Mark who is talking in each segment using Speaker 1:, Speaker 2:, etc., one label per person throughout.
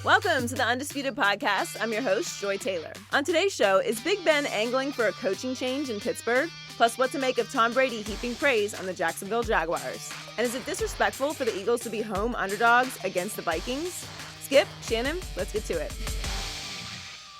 Speaker 1: Welcome to the Undisputed podcast. I'm your host, Joy Taylor. On today's show, is Big Ben angling for a coaching change in Pittsburgh? Plus, what to make of Tom Brady heaping praise on the Jacksonville Jaguars. And is it disrespectful for the Eagles to be home underdogs against the Vikings? Skip, Shannon, let's get to it.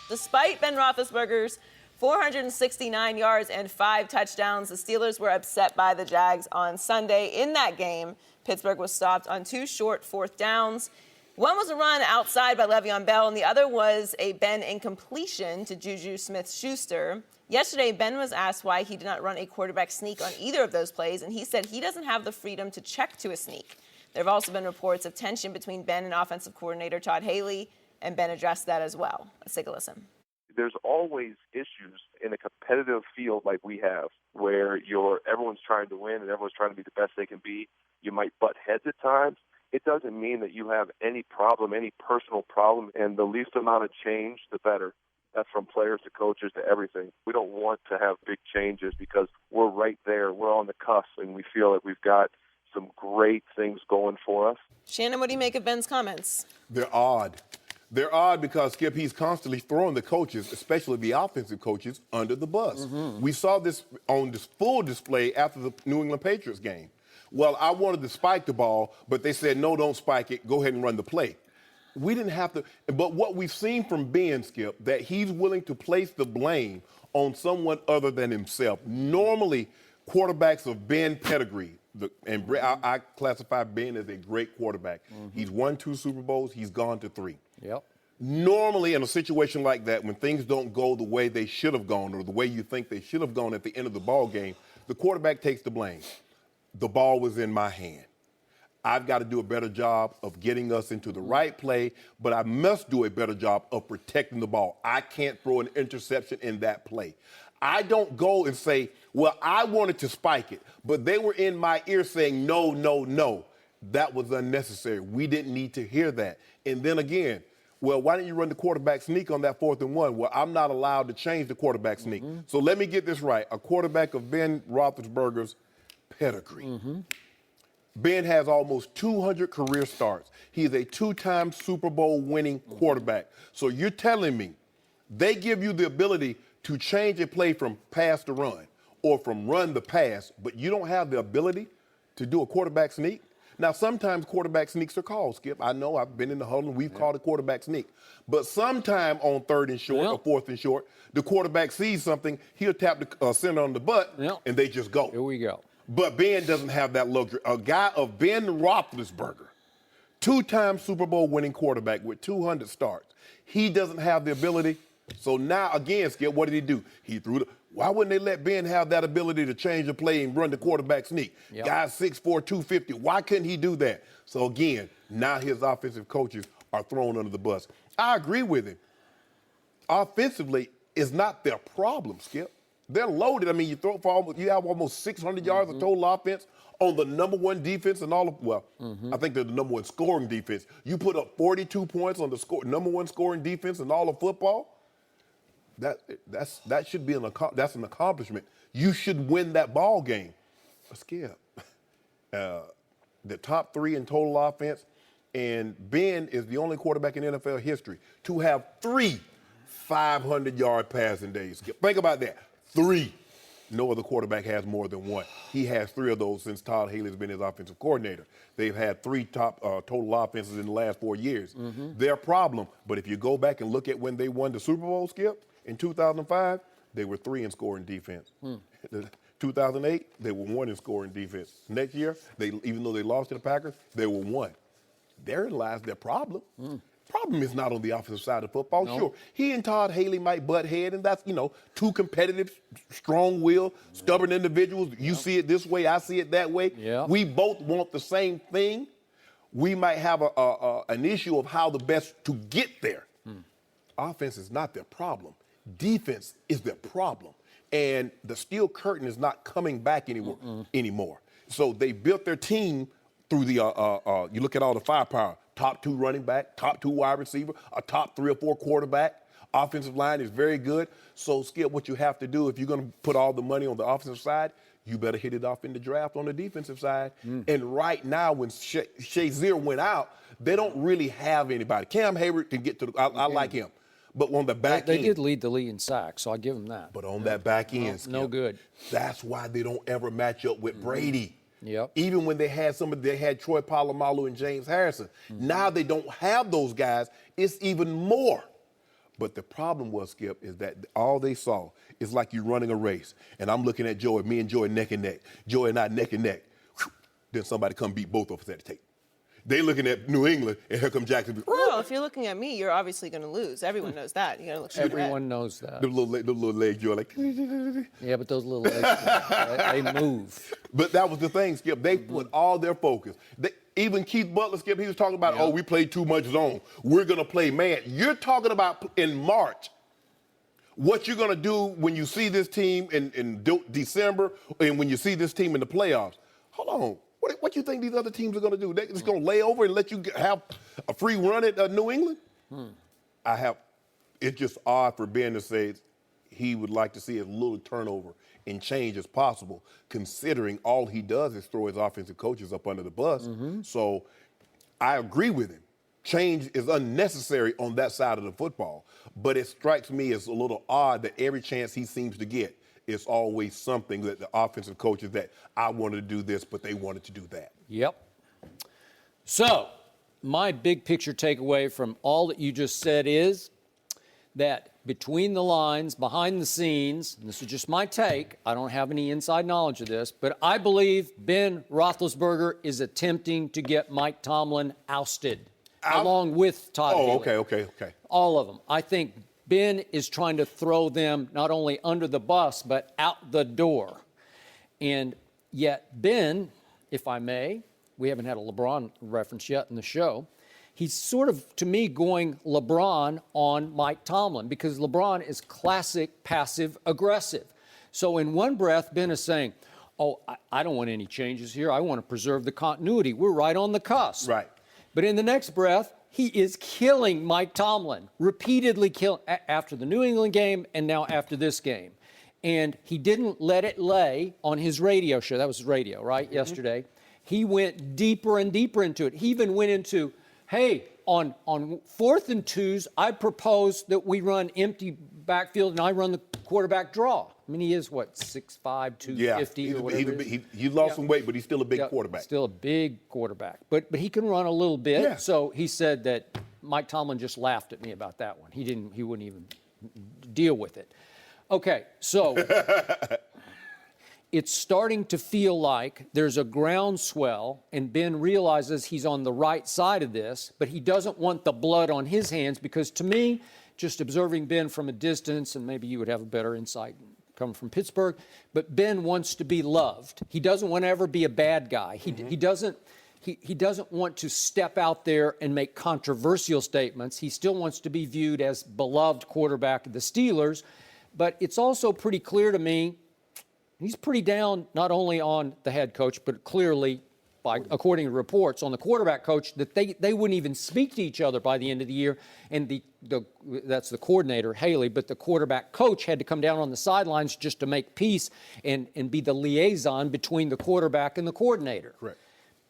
Speaker 1: Despite Ben Roethlisberger's 469 yards and 5 touchdowns, the Steelers were upset by the Jags on Sunday. In that game, Pittsburgh was stopped on 2 short fourth downs. One was a run outside by Le'Veon Bell, and the other was a Ben incompletion to Juju Smith-Schuster. Yesterday, Ben was asked why he did not run a quarterback sneak on either of those plays, and he said he doesn't have the freedom to check to a sneak. There have also been reports of tension between Ben and offensive coordinator Todd Haley, and Ben addressed that as well. Let's take a listen.
Speaker 2: There's always issues in a competitive field like we have where everyone's trying to win and everyone's trying to be the best they can be. You might butt heads at times. It doesn't mean that you have any problem, any personal problem, and the least amount of change, the better. That's from players to coaches to everything. We don't want to have big changes because we're right there. We're on the cusp, and we feel that we've got some great things going for us.
Speaker 1: Shannon, what do you make of Ben's comments?
Speaker 3: They're odd. They're odd because, Skip, he's constantly throwing the coaches, especially the offensive coaches, under the bus. We saw this on this full display after the New England Patriots game. Well, I wanted to spike the ball, but they said, no, don't spike it. Go ahead and run the play. We didn't have to. But what we've seen from Ben, Skip, that he's willing to place the blame on someone other than himself. Normally, quarterbacks of Ben pedigree, I classify Ben as a great quarterback. He's won 2 Super Bowls. He's gone to 3.
Speaker 4: Yep.
Speaker 3: Normally, in a situation like that, when things don't go the way they should have gone or the way you think they should have gone at the end of the ball game, the quarterback takes the blame. The ball was in my hand. I've got to do a better job of getting us into the right play, but I must do a better job of protecting the ball. I can't throw an interception in that play. I don't go and say, well, I wanted to spike it, but they were in my ear saying, no, no, no. That was unnecessary. We didn't need to hear that. And then again, well, why didn't you run the quarterback sneak on that 4th and 1? Well, I'm not allowed to change the quarterback sneak. So let me get this right. A quarterback of Ben Roethlisberger's pedigree. Ben has almost 200 career starts. He is a 2-time Super Bowl winning quarterback. So you're telling me they give you the ability to change a play from pass to run or from run to pass, but you don't have the ability to do a quarterback sneak? Now, sometimes quarterback sneaks are called, Skip. I know I've been in the huddle and we've called a quarterback sneak. But sometime on 3rd and short or 4th and short, the quarterback sees something, he'll tap the center on the butt, and they just go.
Speaker 4: Here we go.
Speaker 3: But Ben doesn't have that luxury. A guy of Ben Roethlisberger, 2-time Super Bowl winning quarterback with 200 starts, he doesn't have the ability. So now, again, Skip, what did he do? He threw the. Why wouldn't they let Ben have that ability to change the play and run the quarterback sneak? Guy's 6'4", 250. Why couldn't he do that? So, again, now his offensive coaches are thrown under the bus. I agree with him. Offensively is not their problem, Skip. They're loaded. I mean, you have almost 600 yards of total offense on the number 1 defense and all of, I think they're the number 1 scoring defense. You put up 42 points on the number 1 scoring defense in all of football. That should be an accomplishment. You should win that ball game. Skip, the top 3 in total offense, and Ben is the only quarterback in NFL history to have 3 500-yard passing days. Skip, think about that. 3. No other quarterback has more than 1. He has 3 of those since Todd Haley's been his offensive coordinator. They've had 3 top total offenses in the last 4 years. Their problem, but if you go back and look at when they won the Super Bowl, Skip, in 2005, they were 3 in scoring defense. 2008, they were 1 in scoring defense. Next year, even though they lost to the Packers, they were 1. Therein lies their problem. Problem is not on the offensive side of football. No. Sure, he and Todd Haley might butt head, and that's, 2 competitive, strong-willed, stubborn individuals. You see it this way, I see it that way. Yeah. We both want the same thing. We might have an issue of how the best to get there. Offense is not their problem. Defense is their problem. And the steel curtain is not coming back anymore. So they built their team through the, you look at all the firepower, top 2 running back, top 2 wide receiver, a top 3 or 4 quarterback. Offensive line is very good. So, Skip, what you have to do if you're going to put all the money on the offensive side, you better hit it off in the draft on the defensive side. And right now, when Shazier went out, They don't really have anybody. Cam Hayward can get to the – I like him. But on the back
Speaker 4: They
Speaker 3: end –
Speaker 4: did lead the league in sacks, so I give them that.
Speaker 3: But on that back end, Skip,
Speaker 4: no good.
Speaker 3: That's why they don't ever match up with Brady.
Speaker 4: Yep.
Speaker 3: Even when they had they had Troy Polamalu and James Harrison. Now they don't have those guys. It's even more. But the problem was, Skip, is that all they saw is like you running a race. And I'm looking at Joey, me and Joey neck and neck. Joey and I neck and neck. Whew, then somebody come beat both of us at the tape. They looking at New England, and here come Jacksonville.
Speaker 1: Well, if you're looking at me, you're obviously going to lose. Everyone knows that. You got to look straight ahead.
Speaker 4: Everyone knows that.
Speaker 3: The little legs, you're like.
Speaker 4: Yeah, but those little legs, they move.
Speaker 3: But that was the thing, Skip. They put all their focus. Even Keith Butler, Skip, he was talking about, oh, we played too much zone. We're going to play man. You're talking about in March what you're going to do when you see this team in December and when you see this team in the playoffs. Hold on. What do you think these other teams are going to do? They're just going to lay over and let you have a free run at New England? It's just odd for Ben to say he would like to see as little turnover and change as possible, considering all he does is throw his offensive coaches up under the bus. So I agree with him. Change is unnecessary on that side of the football, but it strikes me as a little odd that every chance he seems to get, it's always something that the offensive coaches that I wanted to do this, but they wanted to do that.
Speaker 4: Yep. So my big picture takeaway from all that you just said is that between the lines, behind the scenes, and this is just my take, I don't have any inside knowledge of this, but I believe Ben Roethlisberger is attempting to get Mike Tomlin ousted, along with Todd Haley.
Speaker 3: Okay.
Speaker 4: All of them. I think Ben is trying to throw them not only under the bus, but out the door. And yet Ben, if I may, we haven't had a LeBron reference yet in the show, he's sort of, to me, going LeBron on Mike Tomlin because LeBron is classic passive-aggressive. So in one breath, Ben is saying, oh, I don't want any changes here. I want to preserve the continuity. We're right on the cusp.
Speaker 3: Right.
Speaker 4: But in the next breath, he is killing Mike Tomlin, repeatedly killing after the New England game and now after this game. And he didn't let it lay on his radio show. That was his radio, right, yesterday. He went deeper and deeper into it. He even went into, hey, on 4th and 2s, I propose that we run empty backfield and I run the quarterback draw. I mean, he is, 6'5", 250 or whatever.
Speaker 3: He lost some weight, but he's still a big quarterback.
Speaker 4: Still a big quarterback. But he can run a little bit.
Speaker 3: Yeah.
Speaker 4: So he said that Mike Tomlin just laughed at me about that one. He wouldn't even deal with it. Okay, so it's starting to feel like there's a groundswell, and Ben realizes he's on the right side of this, but he doesn't want the blood on his hands because, to me, just observing Ben from a distance, and maybe you would have a better insight coming from Pittsburgh, but Ben wants to be loved. He doesn't want to ever be a bad guy. He doesn't want to step out there and make controversial statements. He still wants to be viewed as beloved quarterback of the Steelers, but it's also pretty clear to me he's pretty down not only on the head coach, but clearly, according to reports, on the quarterback coach, that they wouldn't even speak to each other by the end of the year. And that's the coordinator, Haley, but the quarterback coach had to come down on the sidelines just to make peace and be the liaison between the quarterback and the coordinator.
Speaker 3: Correct.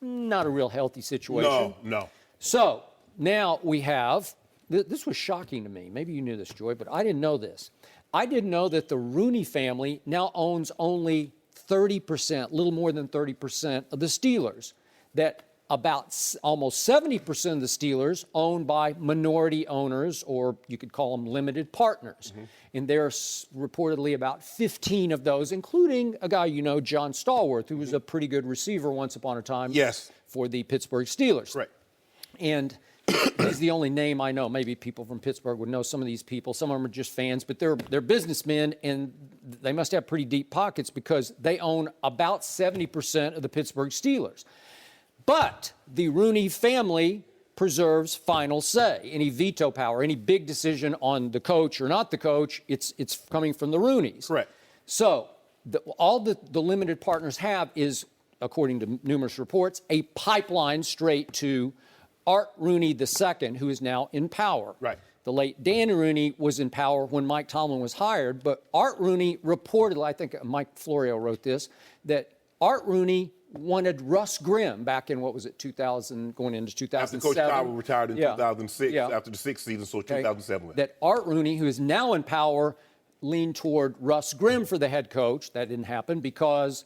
Speaker 4: Not a real healthy situation.
Speaker 3: No.
Speaker 4: So now we have, this was shocking to me. Maybe you knew this, Joy, but I didn't know this. I didn't know that the Rooney family now owns only 30%, a little more than 30% of the Steelers, that about almost 70% of the Steelers owned by minority owners, or you could call them limited partners. And there's reportedly about 15 of those, including a guy you know, John Stallworth, who was a pretty good receiver once upon a time for the Pittsburgh Steelers.
Speaker 3: Right.
Speaker 4: And he's the only name I know. Maybe people from Pittsburgh would know some of these people. Some of them are just fans, but they're businessmen, and they must have pretty deep pockets because they own about 70% of the Pittsburgh Steelers. But the Rooney family preserves final say. Any veto power, any big decision on the coach or not the coach, it's coming from the Rooneys.
Speaker 3: Correct.
Speaker 4: So all the limited partners have is, according to numerous reports, a pipeline straight to Art Rooney II, who is now in power.
Speaker 3: Right.
Speaker 4: The late Danny Rooney was in power when Mike Tomlin was hired, but Art Rooney reportedly, I think Mike Florio wrote this, that Art Rooney wanted Russ Grimm back in, what was it, 2000, going into 2007.
Speaker 3: After Coach Cowboys retired in
Speaker 4: Yeah.
Speaker 3: 2006,
Speaker 4: Yeah.
Speaker 3: after the sixth season, so
Speaker 4: Okay.
Speaker 3: 2007.
Speaker 4: That Art Rooney, who is now in power, leaned toward Russ Grimm for the head coach. That didn't happen because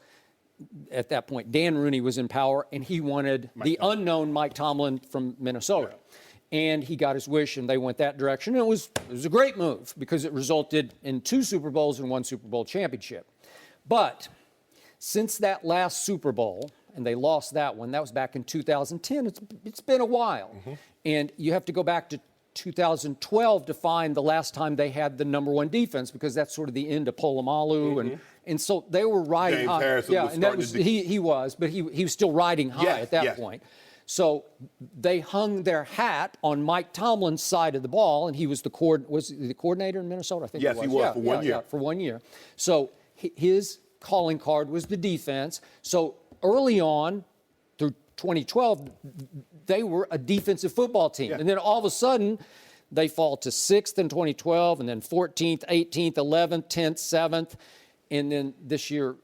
Speaker 4: at that point, Dan Rooney was in power, and he wanted the unknown Mike Tomlin from Minnesota. Yeah. And he got his wish, and they went that direction. And it was a great move because it resulted in 2 Super Bowls and 1 Super Bowl championship. But since that last Super Bowl, and they lost that one, that was back in 2010, it's been a while. Mm-hmm. And you have to go back to 2012 to find the last time they had the number 1 defense, because that's sort of the end of Polamalu. Mm-hmm. And so they were riding
Speaker 3: James
Speaker 4: high.
Speaker 3: Harrison
Speaker 4: yeah,
Speaker 3: was
Speaker 4: and that was, he was, but he was still riding high at that point. So they hung their hat on Mike Tomlin's side of the ball, and he was was he the coordinator in Minnesota? I think
Speaker 3: yes, he was for 1 year.
Speaker 4: Yeah, for 1 year. So his calling card was the defense. So early on, through 2012, they were a defensive football team. Yeah. And then all of a sudden, they fall to 6th in 2012, and then 14th, 18th, 11th, 10th, 7th. And then this year,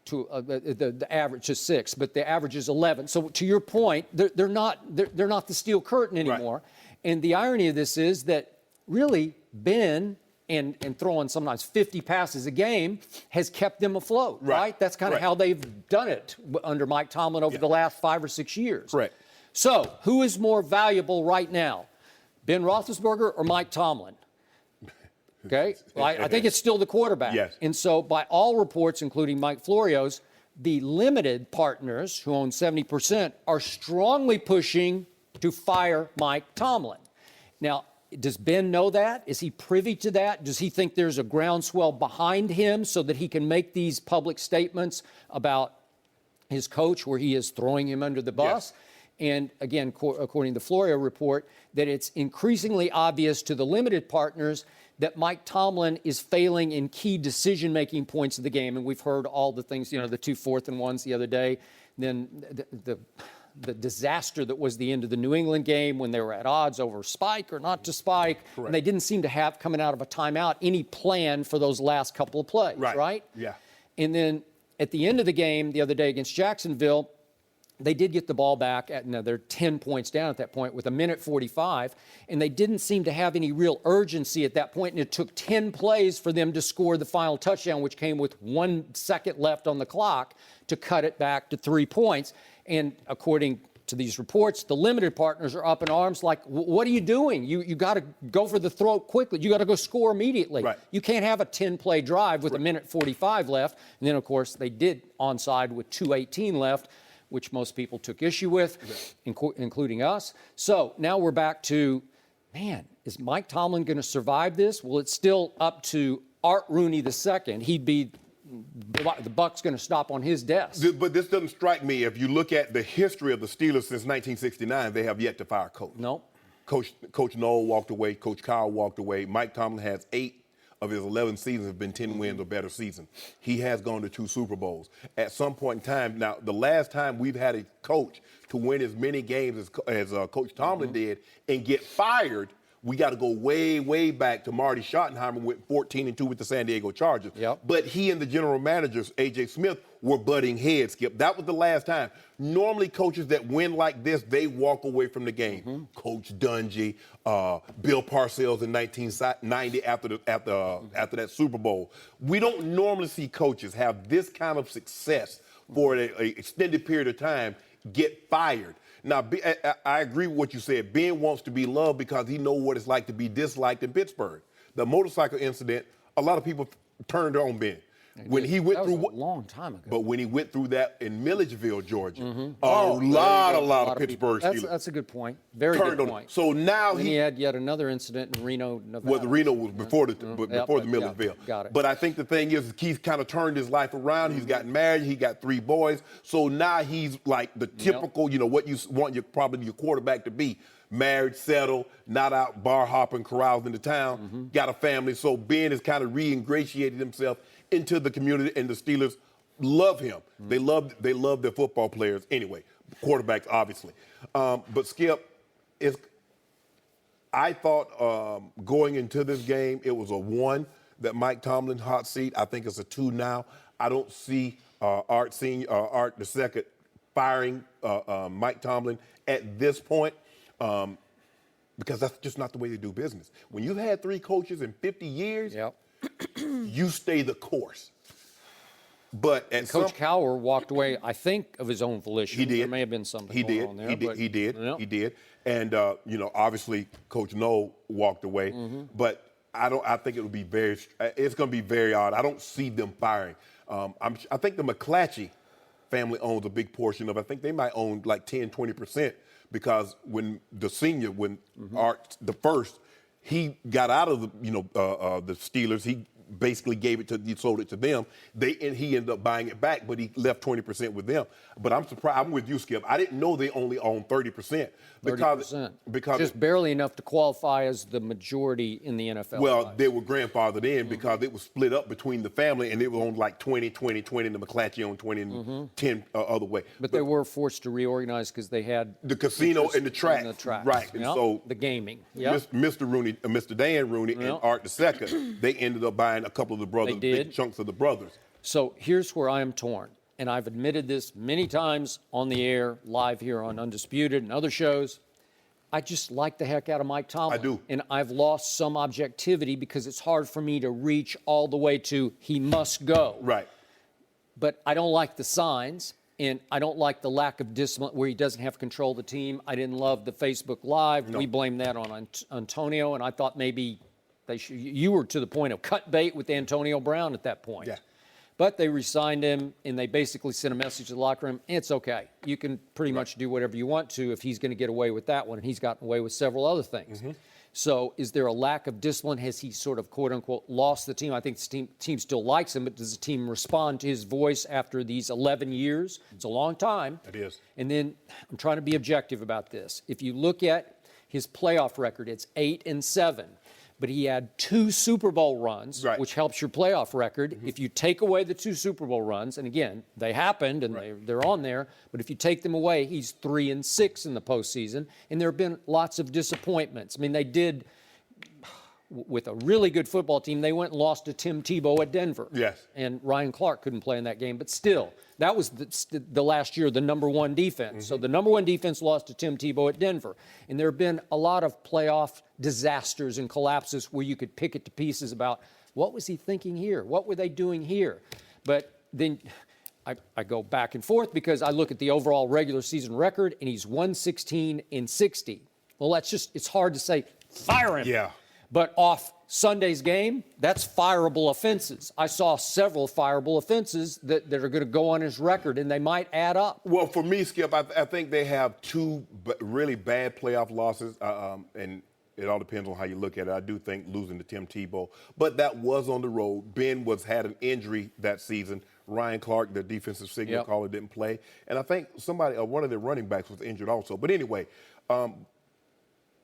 Speaker 4: to the average is 6, but the average is 11. So to your point, they're not the steel curtain anymore. Right. And the irony of this is that really Ben and throwing sometimes 50 passes a game has kept them afloat. Right? That's kind of how they've done it under Mike Tomlin over the last 5 or 6 years.
Speaker 3: Correct.
Speaker 4: So who is more valuable right now, Ben Roethlisberger or Mike Tomlin? Okay, well, I think it's still the quarterback.
Speaker 3: Yes.
Speaker 4: And so by all reports, including Mike Florio's, the limited partners who own 70% are strongly pushing to fire Mike Tomlin. Now, does Ben know that? Is he privy to that? Does he think there's a groundswell behind him so that he can make these public statements about his coach where he is throwing him under the bus? Yes. And again, according to the Florio report, that it's increasingly obvious to the limited partners that Mike Tomlin is failing in key decision-making points of the game. And we've heard all the things, the 2 4th-and-1s the other day. Then the disaster that was the end of the New England game when they were at odds over spike or not to spike. Correct. And they didn't seem to have, coming out of a timeout, any plan for those last couple of plays, right? Yeah. And then at the end of the game the other day against Jacksonville, they did get the ball back they're 10 points down at that point with 1:45, and they didn't seem to have any real urgency at that point, and it took 10 plays for them to score the final touchdown, which came with 1 second left on the clock to cut it back to 3 points. And according to these reports, the limited partners are up in arms like, what are you doing? You got to go for the throat quickly. You got to go score immediately. Right. You can't have a 10-play drive with 1:45 left. And then, of course, they did onside with 2:18 left, which most people took issue with, including us. So now we're back to, is Mike Tomlin going to survive this? Well, it's still up to Art Rooney II. He'd be, the buck's going to stop on his desk.
Speaker 3: But this doesn't strike me. If you look at the history of the Steelers since 1969, they have yet to fire a coach.
Speaker 4: No.
Speaker 3: Coach Noel walked away. Coach Kyle walked away. Mike Tomlin has 8 of his 11 seasons have been 10 wins or better season. He has gone to 2 Super Bowls. At some point in time, now the last time we've had a coach to win as many games as Coach Tomlin did and get fired, we got to go way, way back to Marty Schottenheimer with 14-2 with the San Diego Chargers. Yep. But he and the general managers, A.J. Smith, were butting heads, Skip. That was the last time. Normally, coaches that win like this, they walk away from the game. Coach Dungy, Bill Parcells in 1990 after that Super Bowl. We don't normally see coaches have this kind of success for an extended period of time get fired. Now, I agree with what you said. Ben wants to be loved because he knows what it's like to be disliked in Pittsburgh. The motorcycle incident, a lot of people turned on Ben. When he went through
Speaker 4: a long time ago.
Speaker 3: But when he went through that in Milledgeville, Georgia, a lot of Pittsburgh Steelers.
Speaker 4: That's a good point. Very good point.
Speaker 3: So now
Speaker 4: he had yet another incident in Reno, Nevada.
Speaker 3: Well, the Reno was before the Milledgeville.
Speaker 4: Got it.
Speaker 3: But I think the thing is, Keith kind of turned his life around. He's gotten married. He got 3 boys. So now he's like the typical, what you want probably your quarterback to be. Married, settled, not out bar hopping, carousing the town, got a family. So Ben has kind of re-ingratiated himself into the community, and the Steelers love him. They love their football players anyway, quarterbacks obviously. But Skip, I thought going into this game it was a 1 that Mike Tomlin hot seat. I think it's a 2 now. I don't see Art the second firing Mike Tomlin at this point because that's just not the way they do business. When you've had 3 coaches in 50 years, you stay the course. But
Speaker 4: Coach Cowher walked away, I think, of his own volition.
Speaker 3: He did.
Speaker 4: There may have been something going on there.
Speaker 3: He did.
Speaker 4: Yep.
Speaker 3: He did. And obviously, Coach No walked away. But I think it would be it's going to be very odd. I don't see them firing. I think the McClatchy family owns a big portion of it. I think they might own like 10, 20% because when the senior, Art the first, he got out of the Steelers. He basically sold it to them. And he ended up buying it back, but he left 20% with them. But I'm surprised. I'm with you, Skip. I didn't know they only own 30%.
Speaker 4: 30%. Because just barely enough to qualify as the majority in the NFL.
Speaker 3: Well, they were grandfathered in because it was split up between the family, and it was owned like 20, and the McClatchy owned 20 and 10 other way.
Speaker 4: But they were forced to reorganize because they had
Speaker 3: the casino and the track. Right.
Speaker 4: And
Speaker 3: so
Speaker 4: the gaming.
Speaker 3: Mr. Dan Rooney and Art II, they ended up buying a couple of the brothers, big chunks of the brothers.
Speaker 4: So here's where I am torn. And I've admitted this many times on the air, live here on Undisputed and other shows. I just like the heck out of Mike Tomlin.
Speaker 3: I do.
Speaker 4: And I've lost some objectivity because it's hard for me to reach all the way to he must go.
Speaker 3: Right.
Speaker 4: But I don't like the signs, and I don't like the lack of discipline where he doesn't have control of the team. I didn't love the Facebook Live. No. We blamed that on Antonio, and I thought maybe you were to the point of cut bait with Antonio Brown at that point.
Speaker 3: Yeah.
Speaker 4: But they re-signed him, and they basically sent a message to the locker room, it's okay. You can pretty much do whatever you want to if he's going to get away with that one, and he's gotten away with several other things. So is there a lack of discipline? Has he sort of, quote-unquote, lost the team? I think the team still likes him, but does the team respond to his voice after these 11 years? It's a long time.
Speaker 3: It is.
Speaker 4: And then I'm trying to be objective about this. If you look at his playoff record, it's 8-7. But he had 2 Super Bowl runs, which helps your playoff record. If you take away the 2 Super Bowl runs, and again, they happened and they're on there, but if you take them away, he's 3-6 in the postseason. And there have been lots of disappointments. I mean, they did, with a really good football team, they went and lost to Tim Tebow at Denver.
Speaker 3: Yes.
Speaker 4: And Ryan Clark couldn't play in that game, but still, that was the last year, the number 1 defense. So the number 1 defense lost to Tim Tebow at Denver. And there have been a lot of playoff disasters and collapses where you could pick it to pieces about what was he thinking here? What were they doing here? But then I go back and forth because I look at the overall regular season record, and he's 116-60. Well, it's hard to say, fire him.
Speaker 3: Yeah.
Speaker 4: But off Sunday's game, that's fireable offenses. I saw several fireable offenses that are going to go on his record, and they might add up.
Speaker 3: Well, for me, Skip, I think they have 2 really bad playoff losses, and it all depends on how you look at it. I do think losing to Tim Tebow, but that was on the road. Ben had an injury that season. Ryan Clark, the defensive signal caller, didn't play. And I think one of their running backs was injured also. But anyway, but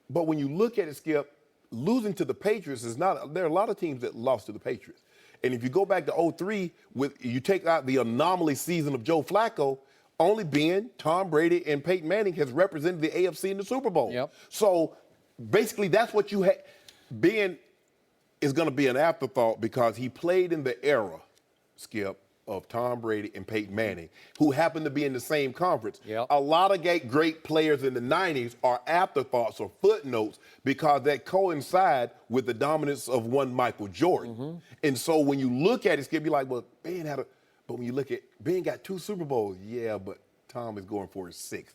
Speaker 3: when you look at it, Skip, losing to the Patriots there are a lot of teams that lost to the Patriots. And if you go back to 2003, you take out the anomaly season of Joe Flacco, only Ben, Tom Brady, and Peyton Manning has represented the AFC in the Super Bowl.
Speaker 4: Yep.
Speaker 3: So basically that's what you had. Ben is going to be an afterthought because he played in the era, Skip, of Tom Brady and Peyton Manning, who happened to be in the same conference.
Speaker 4: Yep.
Speaker 3: A lot of great players in the 90s are afterthoughts or footnotes because that coincide with the dominance of one Michael Jordan. And so when you look at it, Skip, you're like, well, but when you look at, Ben got 2 Super Bowls. Yeah, but Tom is going for his 6th.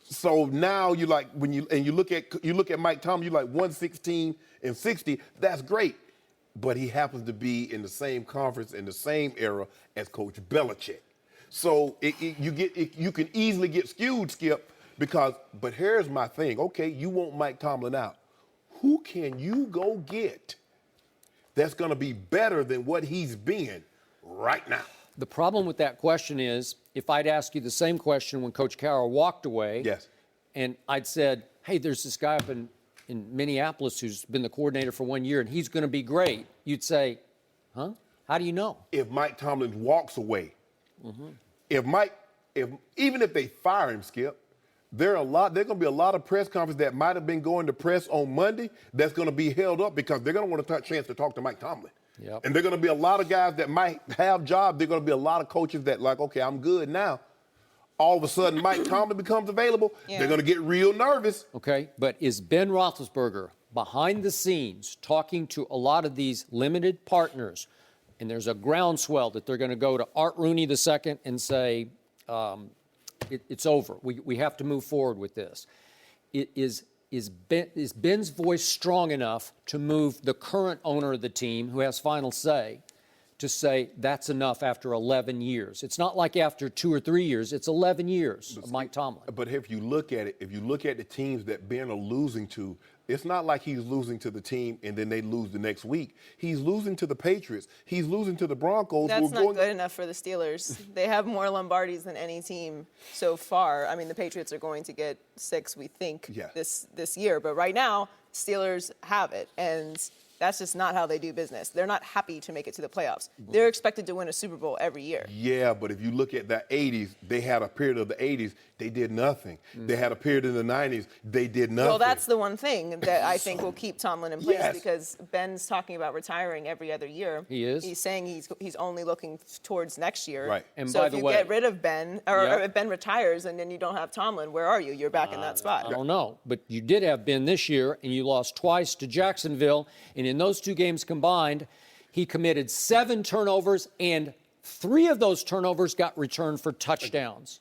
Speaker 3: So now you like, when you look at Mike Tomlin, you're like 116-60. That's great. But he happens to be in the same conference in the same era as Coach Belichick. So you can easily get skewed, Skip, but here's my thing. Okay, you want Mike Tomlin out. Who can you go get that's going to be better than what he's been right now?
Speaker 4: The problem with that question is, if I'd ask you the same question when Coach Cowher walked away, and I'd said, hey, there's this guy up in Minneapolis who's been the coordinator for 1 year, and he's going to be great, you'd say, huh? How do you know?
Speaker 3: If Mike Tomlin walks away, even if they fire him, Skip, there's going to be a lot of press conferences that might have been going to press on Monday that's going to be held up because they're going to want a chance to talk to Mike Tomlin.
Speaker 4: Yep.
Speaker 3: And there are going to be a lot of guys that might have jobs. There are going to be a lot of coaches that like, okay, I'm good now. all of a sudden Mike Tomlin becomes available, they're going to get real nervous.
Speaker 4: Okay, but is Ben Roethlisberger behind the scenes talking to a lot of these limited partners, and there's a groundswell that they're going to go to Art Rooney II and say, it's over. We have to move forward with this. Is Ben's voice strong enough to move the current owner of the team, who has final say, to say that's enough after 11 years? It's not like after 2 or 3 years. It's 11 years of Mike Tomlin.
Speaker 3: But if you look at it, if you look at the teams that Ben are losing to, it's not like he's losing to the team and then they lose the next week. He's losing to the Patriots. He's losing to the Broncos.
Speaker 1: That's not good enough for the Steelers. They have more Lombardis than any team so far. I mean, the Patriots are going to get 6, we think, this year. But right now, Steelers have it. And that's just not how they do business. They're not happy to make it to the playoffs. They're expected to win a Super Bowl every year.
Speaker 3: Yeah, but if you look at the 80s, they had a period of the 80s, they did nothing. They had a period in the 90s, they did nothing.
Speaker 1: Well, that's the one thing that I think will keep Tomlin in place because Ben's talking about retiring every other year.
Speaker 4: He is.
Speaker 1: He's saying he's only looking towards next year.
Speaker 3: Right.
Speaker 4: And
Speaker 1: so
Speaker 4: by
Speaker 1: if
Speaker 4: the
Speaker 1: you
Speaker 4: way,
Speaker 1: get rid of Ben, or if Ben retires and then you don't have Tomlin, where are you? You're back in that spot.
Speaker 4: I don't know, but you did have Ben this year, and you lost twice to Jacksonville, and in those 2 games combined, he committed 7 turnovers, and 3 of those turnovers got returned for touchdowns.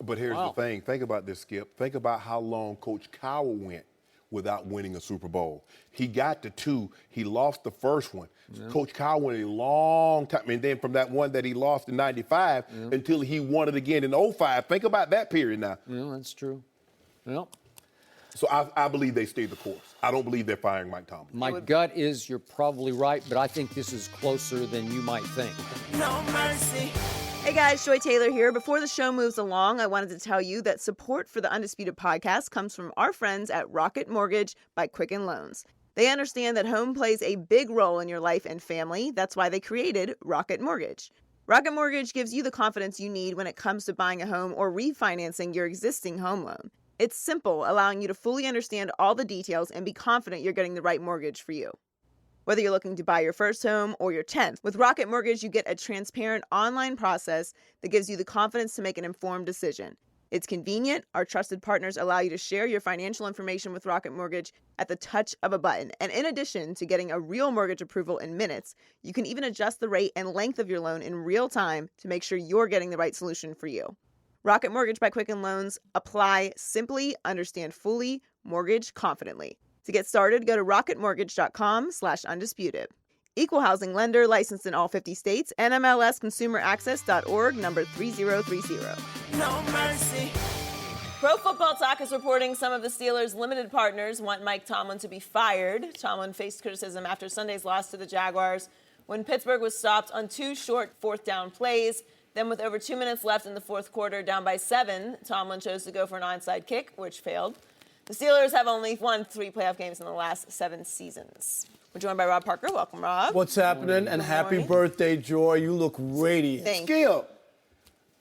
Speaker 3: But here's the thing. Think about this, Skip. Think about how long Coach Cowell went without winning a Super Bowl. He got to 2. He lost the first one. Coach Cowell went a long time. And then from that one that he lost in 95 until he won it again in 05. Think about that period now.
Speaker 4: Yeah, that's true. Well,
Speaker 3: so I believe they stay the course. I don't believe they're firing Mike Tomlin.
Speaker 4: my gut is you're probably right, but I think this is closer than you might think.
Speaker 1: No mercy.
Speaker 5: Hey guys, Joy Taylor here. Before the show moves along, I wanted to tell you that support for the Undisputed podcast comes from our friends at Rocket Mortgage by Quicken Loans. They understand that home plays a big role in your life and family. That's why they created Rocket Mortgage. Rocket Mortgage gives you the confidence you need when it comes to buying a home or refinancing your existing home loan. It's simple, allowing you to fully understand all the details and be confident you're getting the right mortgage for you. Whether you're looking to buy your first home or your 10th, with Rocket Mortgage, you get a transparent online process that gives you the confidence to make an informed decision. It's convenient. Our trusted partners allow you to share your financial information with Rocket Mortgage at the touch of a button. And in addition to getting a real mortgage approval in minutes, you can even adjust the rate and length of your loan in real time to make sure you're getting the right solution for you. Rocket Mortgage by Quicken Loans. Apply simply, understand fully, mortgage confidently. To get started, go to rocketmortgage.com/undisputed. Equal housing lender, licensed in all 50 states, NMLSconsumeraccess.org, number 3030.
Speaker 1: No mercy. Pro Football Talk is reporting some of the Steelers' limited partners want Mike Tomlin to be fired. Tomlin faced criticism after Sunday's loss to the Jaguars when Pittsburgh was stopped on 2 short 4th-down plays. Then with over 2 minutes left in the 4th quarter, down by 7, Tomlin chose to go for an onside kick, which failed. The Steelers have only won 3 playoff games in the last 7 seasons. We're joined by Rob Parker. Welcome, Rob.
Speaker 6: What's happening? And happy birthday, Joy. You look radiant.
Speaker 1: Thank you.
Speaker 3: Skip,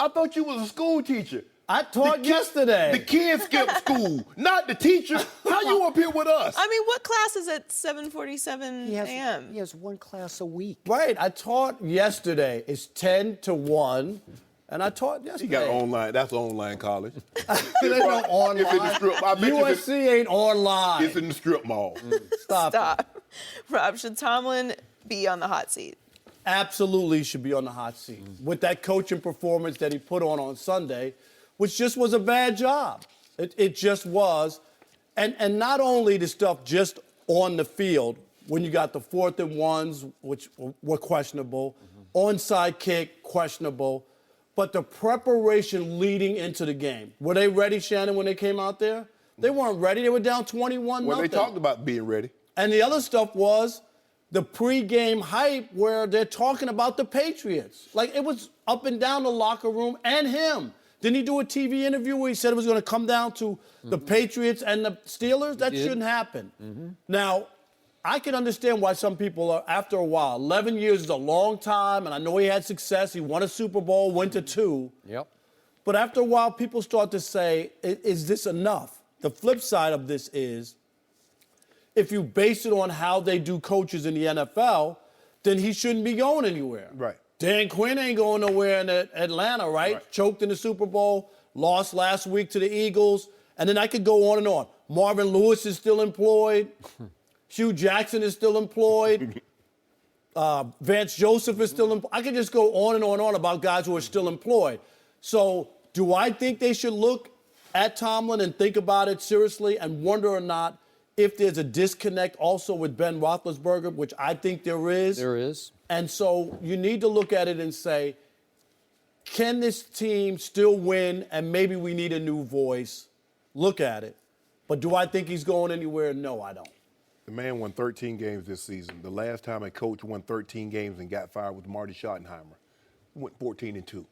Speaker 3: I thought you was a school teacher.
Speaker 6: I taught yesterday.
Speaker 3: The kids skip school, not the teacher. How you up here with us?
Speaker 1: I mean, what class is at 7:47 a.m.?
Speaker 4: He has 1 class a week.
Speaker 6: Right. I taught yesterday. It's 10 to 1. And I taught yesterday.
Speaker 3: He got online. That's online college.
Speaker 6: It ain't no online.
Speaker 3: It's in the strip. I bet
Speaker 6: USC ain't online.
Speaker 3: It's in the strip mall.
Speaker 6: Stop.
Speaker 1: Rob, should Tomlin be on the hot seat?
Speaker 6: Absolutely should be on the hot seat. With that coaching performance that he put on Sunday, which just was a bad job. It just was. And not only the stuff just on the field, when you got the 4th and 1s, which were questionable, onside kick, questionable, but the preparation leading into the game. Were they ready, Shannon, when they came out there? They weren't ready. They were down 21-0.
Speaker 3: Well, they talked about being ready.
Speaker 6: And the other stuff was the pregame hype where they're talking about the Patriots. Like, it was up and down the locker room and him. Didn't he do a TV interview where he said it was going to come down to the Patriots and the Steelers? That shouldn't happen. Now, I can understand why some people are, after a while, 11 years is a long time, and I know he had success. He won a Super Bowl, went to 2.
Speaker 4: Yep.
Speaker 6: But after a while, people start to say, is this enough? The flip side of this is, if you base it on how they do coaches in the NFL, then he shouldn't be going anywhere.
Speaker 3: Right.
Speaker 6: Dan Quinn ain't going nowhere in Atlanta, right? Choked in the Super Bowl, lost last week to the Eagles, and then I could go on and on. Marvin Lewis is still employed. Hugh Jackson is still employed. Vance Joseph is still employed. I could just go on and on and on about guys who are still employed. So do I think they should look at Tomlin and think about it seriously and wonder or not if there's a disconnect also with Ben Roethlisberger, which I think there is?
Speaker 4: There is.
Speaker 6: And so you need to look at it and say, can this team still win? And maybe we need a new voice. Look at it. But do I think he's going anywhere? No, I don't.
Speaker 3: The man won 13 games this season. The last time a coach won 13 games and got fired was Marty Schottenheimer. Went 14-2.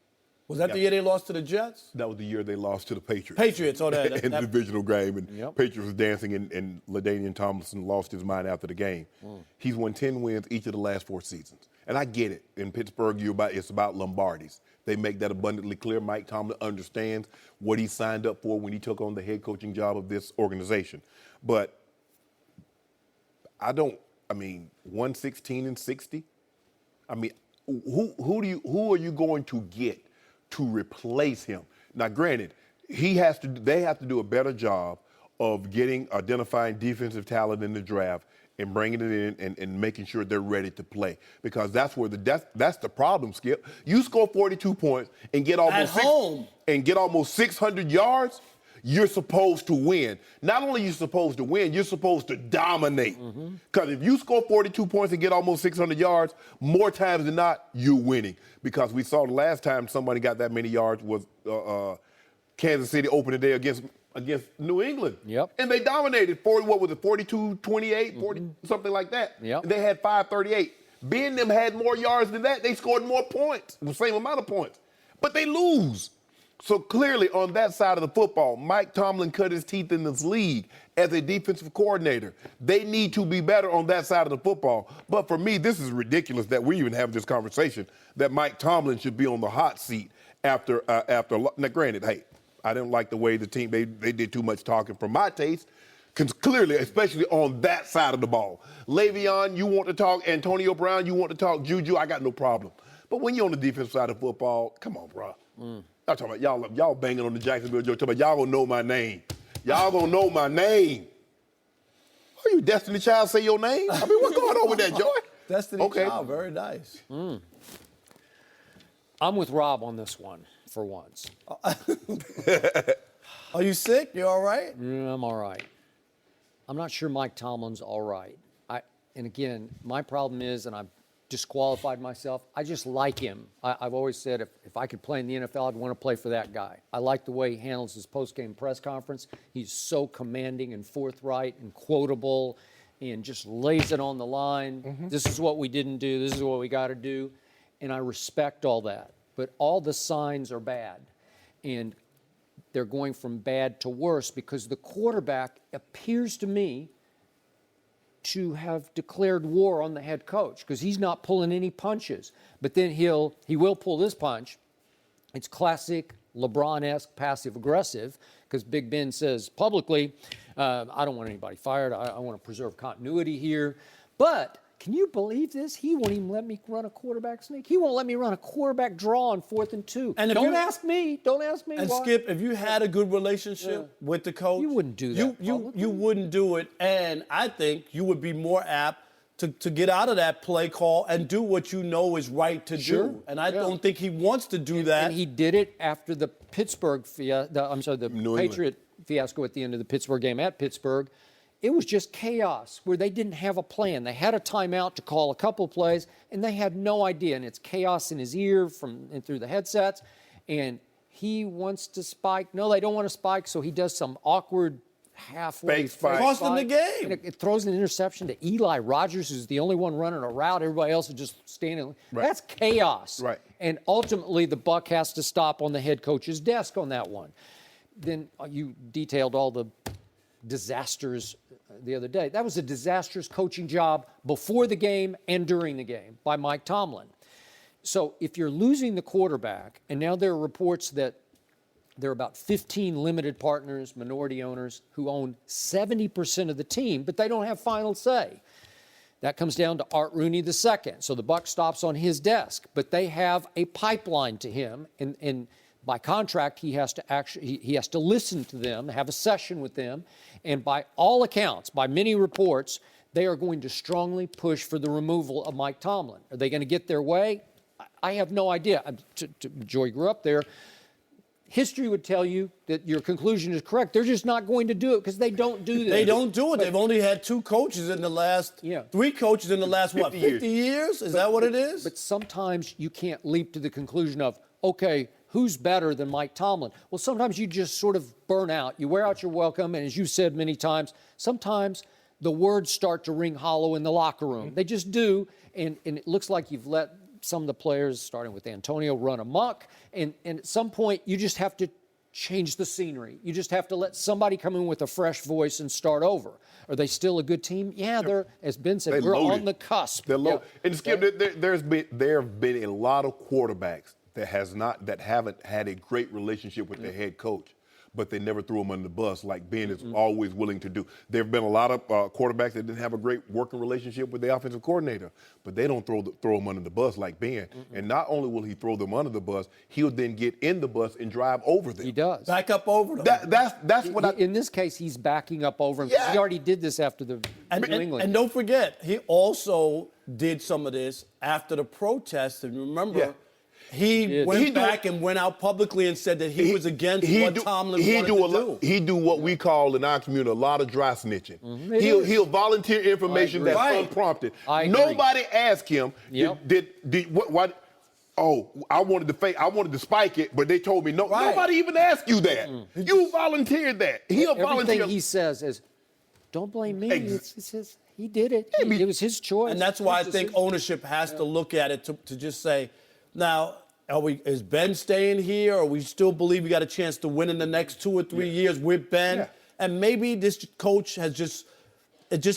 Speaker 6: Was that the year they lost to the Jets?
Speaker 3: That was the year they lost to the Patriots.
Speaker 6: Patriots, oh, that
Speaker 3: in the divisional game, and Patriots was dancing, and LaDainian Tomlinson lost his mind after the game. He's won 10 wins each of the last 4 seasons. And I get it. In Pittsburgh, it's about Lombardies. They make that abundantly clear. Mike Tomlin understands what he signed up for when he took on the head coaching job of this organization. But 116-60. I mean, who are you going to get to replace him? Now, granted, they have to do a better job of identifying defensive talent in the draft and bringing it in and making sure they're ready to play, because that's the problem, Skip. You score 42 points and get almost 600 yards. You're supposed to win. Not only are you supposed to win, you're supposed to dominate. Because if you score 42 points and get almost 600 yards, more times than not, you're winning. Because we saw the last time somebody got that many yards was Kansas City opening day against New England.
Speaker 4: Yep.
Speaker 3: And they dominated 42-28, 40, something like that.
Speaker 4: Yep.
Speaker 3: And they had 538. Ben and them had more yards than that. They scored more points, the same amount of points. But they lose. So clearly on that side of the football, Mike Tomlin cut his teeth in this league as a defensive coordinator. They need to be better on that side of the football. But for me, this is ridiculous that we even have this conversation that Mike Tomlin should be on the hot seat after. Now, granted, hey, I didn't like the way the team, they did too much talking for my taste. Because clearly, especially on that side of the ball. Le'Veon, you want to talk. Antonio Brown, you want to talk. Juju, I got no problem. But when you're on the defensive side of football, come on, bro. I'm talking about y'all banging on the Jacksonville joke. Talking about y'all gonna know my name. Y'all gonna know my name. Are you Destiny Child say your name? I mean, what's going on with that, Joy?
Speaker 6: Destiny Child, very nice.
Speaker 4: I'm with Rob on this one for once.
Speaker 6: Are you sick? You all right?
Speaker 4: Yeah, I'm all right. I'm not sure Mike Tomlin's all right. And again, my problem is, and I've disqualified myself, I just like him. I've always said if I could play in the NFL, I'd want to play for that guy. I like the way he handles his post-game press conference. He's so commanding and forthright and quotable and just lays it on the line. This is what we didn't do. This is what we got to do. And I respect all that. But all the signs are bad. And they're going from bad to worse because the quarterback appears to me to have declared war on the head coach because he's not pulling any punches. But then he will pull this punch. It's classic LeBron-esque passive-aggressive because Big Ben says publicly, I don't want anybody fired. I want to preserve continuity here. But can you believe this? He won't even let me run a quarterback sneak. He won't let me run a quarterback draw on 4th and 2. And don't ask me.
Speaker 6: And
Speaker 4: why.
Speaker 6: Skip, if you had a good relationship with the coach,
Speaker 4: you wouldn't do that.
Speaker 6: You wouldn't do it. And I think you would be more apt to get out of that play call and do what you know is right to do. And I don't think he wants to do that.
Speaker 4: And he did it after the Patriot fiasco at the end of the Pittsburgh game at Pittsburgh. It was just chaos where they didn't have a plan. They had a timeout to call a couple plays, and they had no idea. And it's chaos in his ear and through the headsets. And he wants to spike. No, they don't want to spike, so he does some awkward halfway
Speaker 3: spike.
Speaker 6: Cost them the game.
Speaker 4: And it throws an interception to Eli Rogers, who's the only one running a route. Everybody else is just standing. Right. That's chaos.
Speaker 3: Right.
Speaker 4: And ultimately, the buck has to stop on the head coach's desk on that one. Then you detailed all the disasters the other day. That was a disastrous coaching job before the game and during the game by Mike Tomlin. So if you're losing the quarterback, and now there are reports that there are about 15 limited partners, minority owners, who own 70% of the team, but they don't have final say. That comes down to Art Rooney II. So the buck stops on his desk, but they have a pipeline to him, and by contract, he has to listen to them, have a session with them, and by all accounts, by many reports, they are going to strongly push for the removal of Mike Tomlin. Are they going to get their way? I have no idea. Joy grew up there. History would tell you that your conclusion is correct. They're just not going to do it because they don't do this.
Speaker 6: They don't do it. They've only had 2 coaches in the last, 3 coaches in the last, 50 years? Is that what it is?
Speaker 4: But sometimes you can't leap to the conclusion of, okay, who's better than Mike Tomlin? Well, sometimes you just sort of burn out. You wear out your welcome, and as you said many times, sometimes the words start to ring hollow in the locker room. They just do, and it looks like you've let some of the players, starting with Antonio, run amok, and at some point you just have to change the scenery. You just have to let somebody come in with a fresh voice and start over. Are they still a good team? Yeah, they're, as Ben said, we're on the cusp.
Speaker 3: They're low. And Skip, there have been a lot of quarterbacks that haven't had a great relationship with their head coach, but they never threw him under the bus like Ben is always willing to do. There have been a lot of quarterbacks that didn't have a great working relationship with the offensive coordinator, but they don't throw them under the bus like Ben. And not only will he throw them under the bus, he'll then get in the bus and drive over them.
Speaker 4: He does.
Speaker 6: Back up over them.
Speaker 3: That's what
Speaker 4: in this case, he's backing up over him. Yeah. He already did this after the New England.
Speaker 6: And don't forget, he also did some of this after the protests. And remember, he went back and went out publicly and said that he was against what Tomlin wanted to do.
Speaker 3: He do what we call in our community a lot of dry snitching. He'll volunteer information that's unprompted. Nobody asked him, what? Oh, I wanted to spike it, but they told me no. Nobody even asked you that. You volunteered that.
Speaker 4: Everything he says is, don't blame me. It's his, he did it. It was his choice.
Speaker 6: And that's why I think ownership has to look at it to just say, now, is Ben staying here, or we still believe we got a chance to win in the next 2 or 3 years with Ben? Yeah. And maybe this coach it just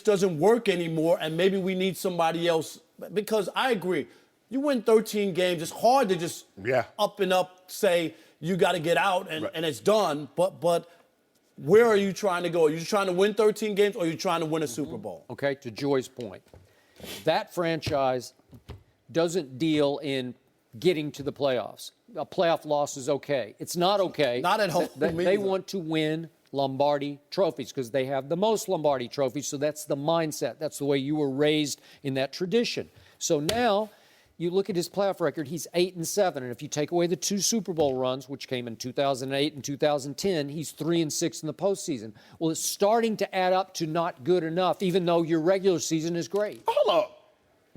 Speaker 6: doesn't work anymore, and maybe we need somebody else. Because I agree, you win 13 games, it's hard to just up and up say you got to get out and it's done. But where are you trying to go? Are you trying to win 13 games, or are you trying to win a Super Bowl?
Speaker 4: Okay, to Joy's point, that franchise doesn't deal in getting to the playoffs. A playoff loss is okay. It's not okay.
Speaker 6: Not at home.
Speaker 4: They want to win Lombardi trophies because they have the most Lombardi trophies, so that's the mindset. That's the way you were raised in that tradition. So now you look at his playoff record, he's 8-7, and if you take away the 2 Super Bowl runs, which came in 2008 and 2010, he's 3-6 in the postseason. Well, it's starting to add up to not good enough, even though your regular season is great.
Speaker 3: Hold up.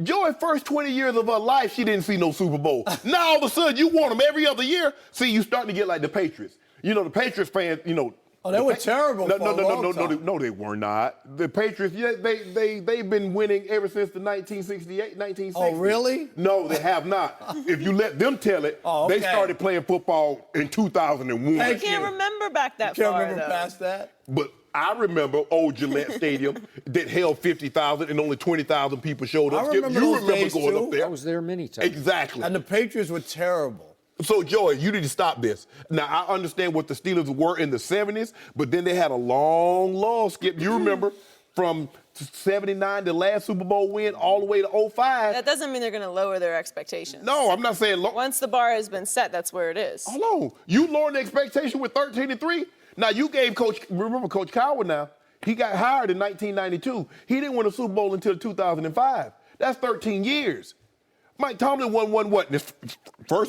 Speaker 3: Joy's first 20 years of her life, she didn't see no Super Bowl. Now all of a sudden you want them every other year. See, you starting to get like the Patriots. You know, the Patriots fans,
Speaker 6: Oh, they were terrible for a long time.
Speaker 3: No, they were not. The Patriots, they've been winning ever since the 1968, 1960.
Speaker 6: Oh, really?
Speaker 3: No, they have not. If you let them tell it, they started playing football in 2001.
Speaker 5: I can't remember back that
Speaker 6: far,
Speaker 5: though.
Speaker 6: Can't remember past that?
Speaker 3: But I remember old Gillette Stadium that held 50,000 and only 20,000 people showed up.
Speaker 6: I remember
Speaker 3: you
Speaker 6: those
Speaker 3: remember
Speaker 6: days
Speaker 3: going
Speaker 6: too.
Speaker 3: up there.
Speaker 4: I was there many times.
Speaker 3: Exactly.
Speaker 6: And the Patriots were terrible.
Speaker 3: So, Joy, you need to stop this. Now, I understand what the Steelers were in the 70s, but then they had a long loss, Skip. You remember from 79, the last Super Bowl win, all the way to 05.
Speaker 5: That doesn't mean they're going to lower their expectations.
Speaker 3: No, I'm not saying
Speaker 5: once the bar has been set, that's where it is.
Speaker 3: Hold on. You lowered the expectation with 13-3. Now, you gave remember Coach Coward now, he got hired in 1992. He didn't win a Super Bowl until 2005. That's 13 years. Mike Tomlin won what, in his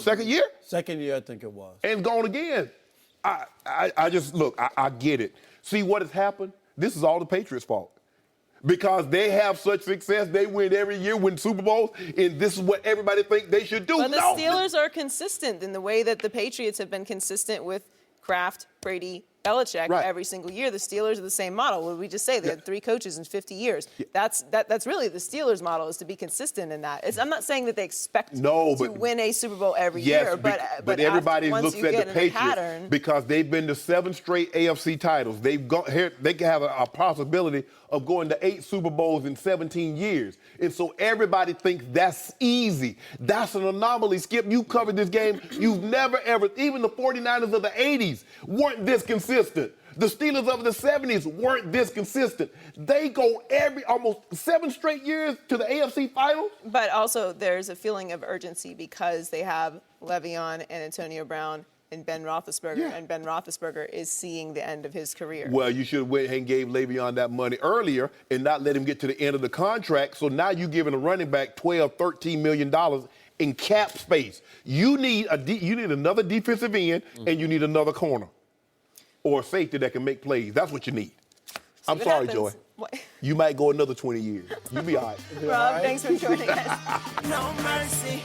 Speaker 3: second year?
Speaker 6: Second year, I think it was.
Speaker 3: And gone again. I just, look, I get it. See what has happened? This is all the Patriots' fault. Because they have such success, they win every year, win Super Bowls, and this is what everybody thinks they should do.
Speaker 5: But the Steelers are consistent in the way that the Patriots have been consistent with Kraft, Brady, Belichick every single year. The Steelers are the same model. What did we just say? They had 3 coaches in 50 years. Yeah. That's really the Steelers model, is to be consistent in that. I'm not saying that they expect to win a Super Bowl every year, but
Speaker 3: everybody looks at the
Speaker 5: Patriots
Speaker 3: because they've been to 7 straight AFC titles. They can have a possibility of going to 8 Super Bowls in 17 years. And so everybody thinks that's easy. That's an anomaly. Skip, you covered this game. You've never, ever, even the 49ers of the 80s weren't this consistent. The Steelers of the 70s weren't this consistent. They go almost 7 straight years to the AFC Finals.
Speaker 5: But also there's a feeling of urgency because they have Le'Veon and Antonio Brown in Ben Roethlisberger, and Ben Roethlisberger is seeing the end of his career.
Speaker 3: Well, you should have went and gave Le'Veon that money earlier and not let him get to the end of the contract. So now you're giving a running back $12, $13 million in cap space. You need another defensive end, and you need another corner or a safety that can make plays. That's what you need. I'm sorry, Joy.
Speaker 5: What?
Speaker 3: You might go another 20 years. You'll be all right.
Speaker 5: Rob, thanks for joining us.
Speaker 1: No mercy.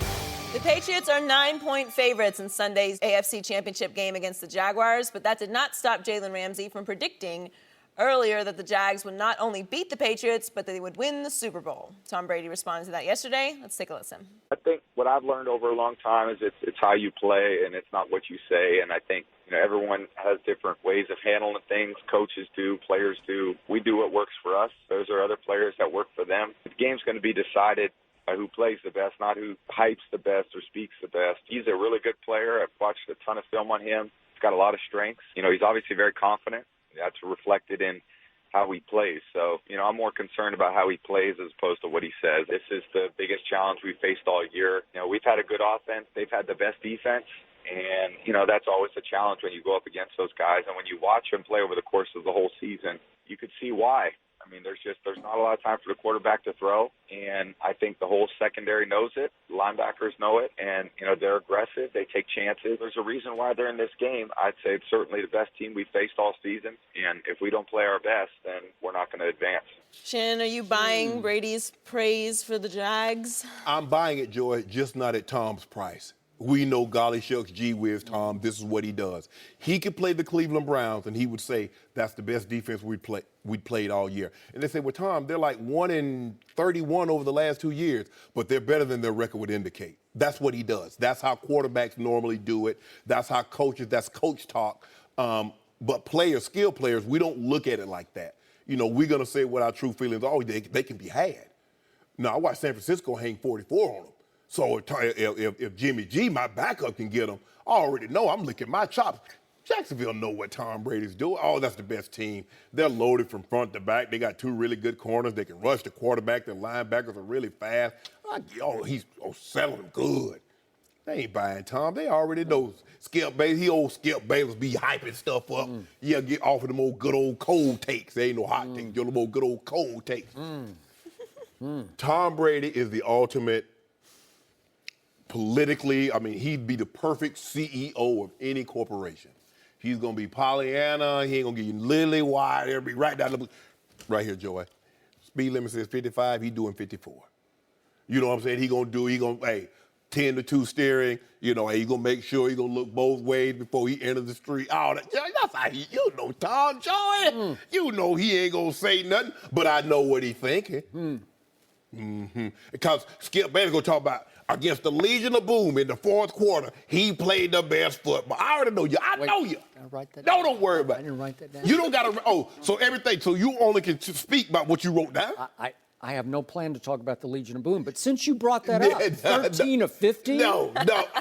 Speaker 1: The Patriots are 9-point favorites in Sunday's AFC Championship game against the Jaguars, but that did not stop Jalen Ramsey from predicting earlier that the Jags would not only beat the Patriots, but they would win the Super Bowl. Tom Brady responded to that yesterday. Let's take a listen.
Speaker 7: I think what I've learned over a long time is it's how you play and it's not what you say. And I think everyone has different ways of handling things. Coaches do, players do. We do what works for us. Those are other players that work for them. The game's going to be decided by who plays the best, not who hypes the best or speaks the best. He's a really good player. I've watched a ton of film on him. He's got a lot of strengths. He's obviously very confident. That's reflected in how he plays. So, I'm more concerned about how he plays as opposed to what he says. This is the biggest challenge we've faced all year. We've had a good offense. They've had the best defense. And, that's always a challenge when you go up against those guys. And when you watch them play over the course of the whole season, you could see why. There's not a lot of time for the quarterback to throw, and I think the whole secondary knows it. The linebackers know it, and, they're aggressive. They take chances. There's a reason why they're in this game. I'd say it's certainly the best team we've faced all season, and if we don't play our best, then we're not going to advance.
Speaker 1: Shannon, are you buying Brady's praise for the Jags?
Speaker 3: I'm buying it, Joy, just not at Tom's price. We know, golly shucks, gee whiz, Tom, this is what he does. He could play the Cleveland Browns, and he would say that's the best defense we'd played all year. And they say, well, Tom, they're like 1-31 over the last 2 years, but they're better than their record would indicate. That's what he does. That's how quarterbacks normally do it. That's how that's coach talk. But players, skilled players, we don't look at it like that. We're going to say what our true feelings are. They can be had. Now, I watched San Francisco hang 44 on them. So if Jimmy G, my backup, can get him, I already know I'm licking my chops. Jacksonville know what Tom Brady's doing. Oh, that's the best team. They're loaded from front to back. They got 2 really good corners. They can rush the quarterback. Their linebackers are really fast. He's selling them good. They ain't buying Tom. They already know. Skip Bayless, Skip Bayless be hyping stuff up. Yeah, get off of them good old cold takes. They ain't no hot takes. Them old good old cold takes. Tom Brady is the ultimate. Politically, he'd be the perfect CEO of any corporation. He's going to be Pollyanna. He ain't going to give you lily white. It'll be right down the right here, Joey. Speed limit says 55. He's doing 54. You know what I'm saying? He going to 10-2 steering. He's going to make sure he's going to look both ways before he enters the street. All that. That's how Tom, Joey. He ain't going to say nothing, but I know what he's thinking. Because Skip Bayless going to talk about against the Legion of Boom in the fourth quarter, he played the best football. I already know you. I know you.
Speaker 4: Can I write that
Speaker 3: No,
Speaker 4: down?
Speaker 3: don't worry about it.
Speaker 4: I didn't write that down.
Speaker 3: You don't got to. So everything. So you only can speak about what you wrote down?
Speaker 4: I have no plan to talk about the Legion of Boom, but since you brought that up, 13 of 15?
Speaker 3: No.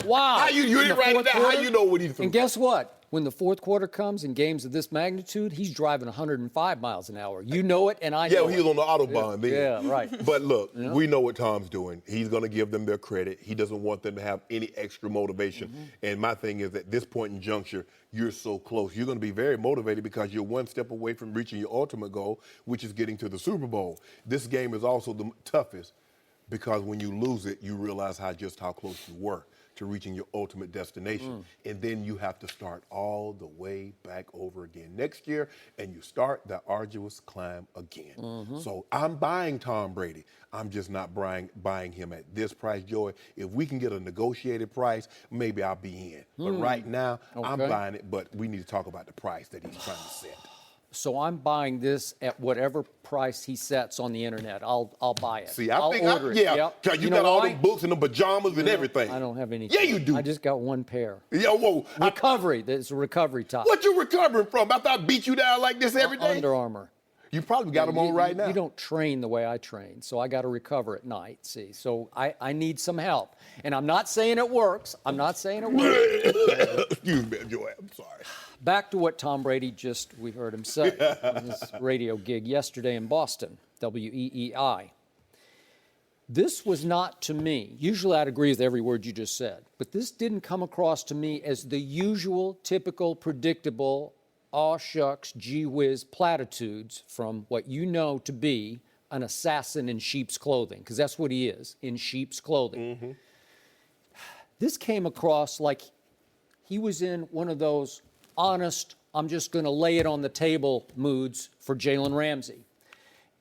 Speaker 4: Wow.
Speaker 3: How you didn't write it down? How you know what he's from?
Speaker 4: And guess what? When the fourth quarter comes in games of this magnitude, he's driving 105 miles an hour. You know it, and I know it.
Speaker 3: Yeah, he was on the Autobahn then.
Speaker 4: Yeah, right.
Speaker 3: But look, we know what Tom's doing. He's going to give them their credit. He doesn't want them to have any extra motivation. And my thing is, at this point in juncture, you're so close. You're going to be very motivated because you're one step away from reaching your ultimate goal, which is getting to the Super Bowl. This game is also the toughest because when you lose it, you realize just how close you were to reaching your ultimate destination. And then you have to start all the way back over again next year, and you start the arduous climb again. So I'm buying Tom Brady. I'm just not buying him at this price, Joey. If we can get a negotiated price, maybe I'll be in. But right now, I'm buying it, but we need to talk about the price that he's trying to set.
Speaker 4: So I'm buying this at whatever price he sets on the internet. I'll buy it.
Speaker 3: See,
Speaker 4: I'll order it.
Speaker 3: Because you got all them books and the pajamas and everything.
Speaker 4: I don't have any.
Speaker 3: Yeah, you do.
Speaker 4: I just got one pair.
Speaker 3: Yeah, whoa.
Speaker 4: Recovery. That's a recovery top.
Speaker 3: What you recovering from? After I beat you down like this every day?
Speaker 4: Under Armour.
Speaker 3: You probably got them on right now.
Speaker 4: You don't train the way I train, so I got to recover at night, see. So I need some help. And I'm not saying it works.
Speaker 3: Excuse me, Joey. I'm sorry.
Speaker 4: Back to what Tom Brady we heard him say on his radio gig yesterday in Boston, WEEI. This was not to me, usually I'd agree with every word you just said, but this didn't come across to me as the usual, typical, predictable, aw shucks, gee whiz platitudes from what you know to be an assassin in sheep's clothing, because that's what he is, in sheep's clothing. This came across like he was in one of those honest, I'm just going to lay it on the table moods for Jalen Ramsey.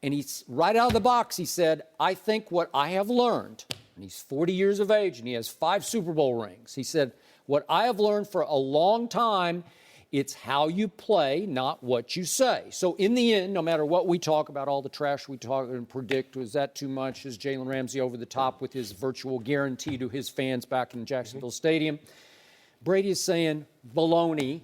Speaker 4: And he's right out of the box, he said, I think what I have learned, and he's 40 years of age and he has 5 Super Bowl rings. He said, what I have learned for a long time, it's how you play, not what you say. So in the end, no matter what we talk about, all the trash we talk and predict, was that too much? Is Jalen Ramsey over the top with his virtual guarantee to his fans back in Jacksonville Stadium? Brady is saying, baloney.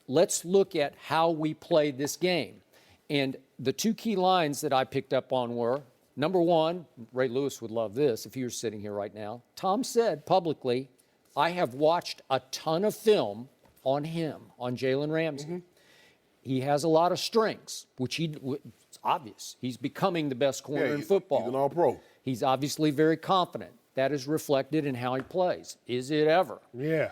Speaker 4: Let's look at how we play this game. And the 2 key lines that I picked up on were, number 1, Ray Lewis would love this if he were sitting here right now. Tom said publicly, I have watched a ton of film on him, on Jalen Ramsey. He has a lot of strengths, which it's obvious. He's becoming the best corner in football.
Speaker 3: He's an all-pro.
Speaker 4: He's obviously very confident. That is reflected in how he plays. Is it ever?
Speaker 3: Yeah.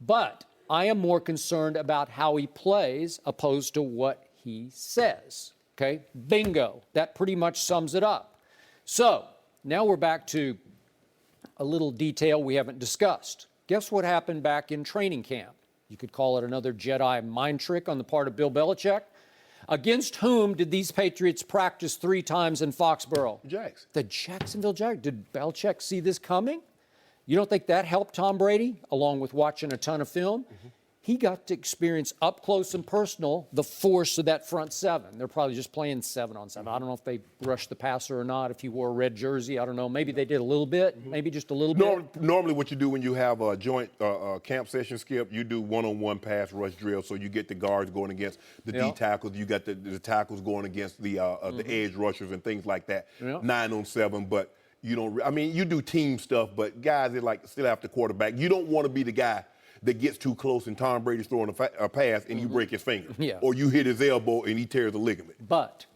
Speaker 4: But I am more concerned about how he plays opposed to what he says. Okay? Bingo. That pretty much sums it up. So now we're back to a little detail we haven't discussed. Guess what happened back in training camp? You could call it another Jedi mind trick on the part of Bill Belichick. Against whom did these Patriots practice 3 times in Foxborough?
Speaker 3: Jags.
Speaker 4: The Jacksonville Jaguars. Did Belichick see this coming? You don't think that helped Tom Brady, along with watching a ton of film? He got to experience up close and personal the force of that front 7. They're probably just playing 7-on-7. I don't know if they rushed the passer or not, if he wore a red jersey. I don't know. Maybe they did a little bit, maybe just a little bit.
Speaker 3: Normally what you do when you have a joint camp session, Skip, you do one-on-one pass rush drill, so you get the guards going against the D tackles. You got the tackles going against the edge rushers and things like that. 9-on-7, but you don't – I mean, you do team stuff, but guys that like still after quarterback, you don't want to be the guy that gets too close and Tom Brady's throwing a pass and you break his finger. Or you hit his elbow and he tears the ligament.
Speaker 4: But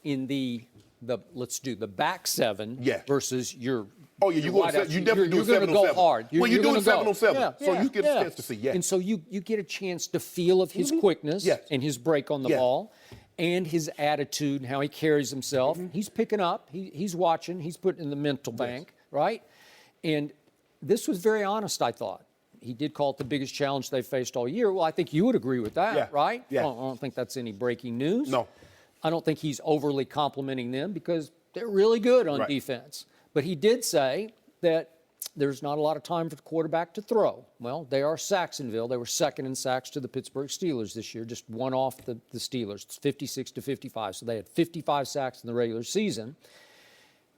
Speaker 4: in the let's do the back 7 versus your
Speaker 3: Oh, yeah, you definitely do 7-on-7.
Speaker 4: You're going to go hard.
Speaker 3: Well, you're doing 7-on-7, so you get a chance to see,
Speaker 4: And so you get a chance to feel of his quickness and his break on the ball and his attitude and how he carries himself. He's picking up. He's watching. He's putting in the mental bank, right? And this was very honest, I thought. He did call it the biggest challenge they faced all year. Well, I think you would agree with that, right? I don't think that's any breaking news.
Speaker 3: No.
Speaker 4: I don't think he's overly complimenting them because they're really good on defense. But he did say that there's not a lot of time for the quarterback to throw. Well, they are Sacksonville. They were second in sacks to the Pittsburgh Steelers this year, just one off the Steelers. It's 56-55. So they had 55 sacks in the regular season.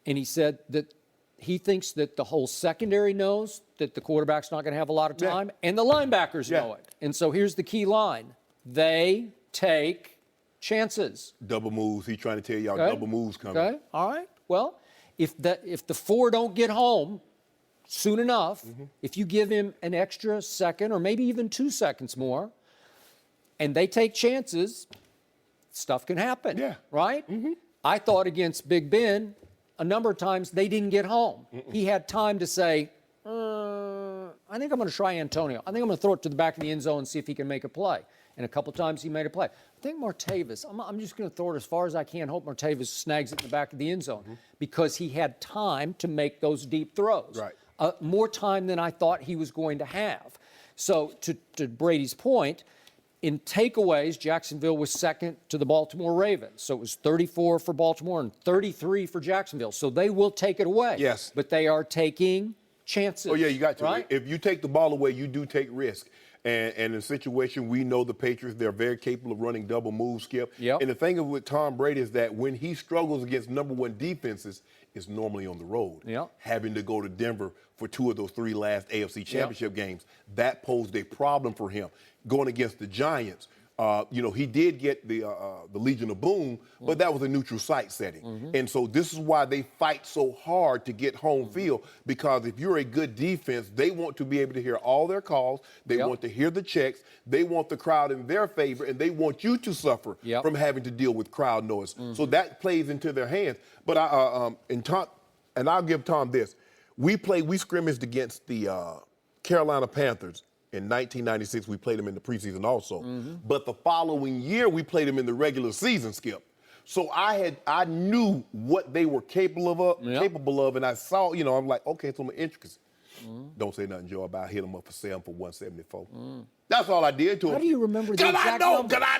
Speaker 4: And he said that he thinks that the whole secondary knows that the quarterback's not going to have a lot of time, and the linebackers know it. And so here's the key line. They take chances.
Speaker 3: Double moves. He's trying to tell y'all double moves coming.
Speaker 4: Okay, all right. Well, if the 4 don't get home soon enough, if you give him an extra second or maybe even 2 seconds more, and they take chances, stuff can happen, right? I thought against Big Ben, a number of times they didn't get home. He had time to say, I think I'm going to try Antonio. I think I'm going to throw it to the back of the end zone and see if he can make a play. And a couple times he made a play. I think Martavis, I'm just going to throw it as far as I can, hope Martavis snags it in the back of the end zone because he had time to make those deep throws.
Speaker 3: Right.
Speaker 4: More time than I thought he was going to have. So to Brady's point, in takeaways, Jacksonville was second to the Baltimore Ravens. So it was 34 for Baltimore and 33 for Jacksonville. So they will take it away.
Speaker 3: Yes.
Speaker 4: But they are taking chances.
Speaker 3: Oh, yeah, you got to.
Speaker 4: Right?
Speaker 3: If you take the ball away, you do take risk. And in a situation, we know the Patriots, they're very capable of running double moves, Skip.
Speaker 4: Yep.
Speaker 3: And the thing with Tom Brady is that when he struggles against number 1 defenses, it's normally on the road.
Speaker 4: Yep.
Speaker 3: Having to go to Denver for 2 of those 3 last AFC Championship games, that posed a problem for him. Going against the Giants, He did get the Legion of Boom, but that was a neutral site setting. And so this is why they fight so hard to get home field, because if you're a good defense, they want to be able to hear all their calls. They want to hear the checks. They want the crowd in their favor, and they want you to suffer from having to deal with crowd noise. So that plays into their hands. But I'll give Tom this. We scrimmaged against the Carolina Panthers. In 1996, we played them in the preseason also. But the following year, we played them in the regular season, Skip. So I knew what they were capable of, and I saw, I'm like, okay, it's some intricacy. Don't say nothing, Joe, about hit them up for sale for 174. That's all I did to him.
Speaker 4: How do you remember the exact number?
Speaker 3: Because I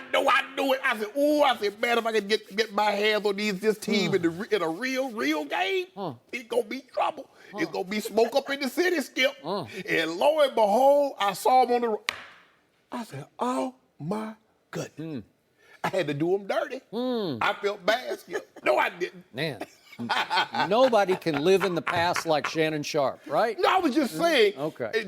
Speaker 3: knew it. I said, man, if I could get my hands on this team in a real game, it's going to be trouble. It's going to be smoke up in the city, Skip. And lo and behold, I saw him on the road. I said, oh, my goodness. I had to do him dirty. I felt bad, Skip. No, I didn't.
Speaker 4: Man. Nobody can live in the past like Shannon Sharp, right?
Speaker 3: No, I was just saying.
Speaker 4: Okay.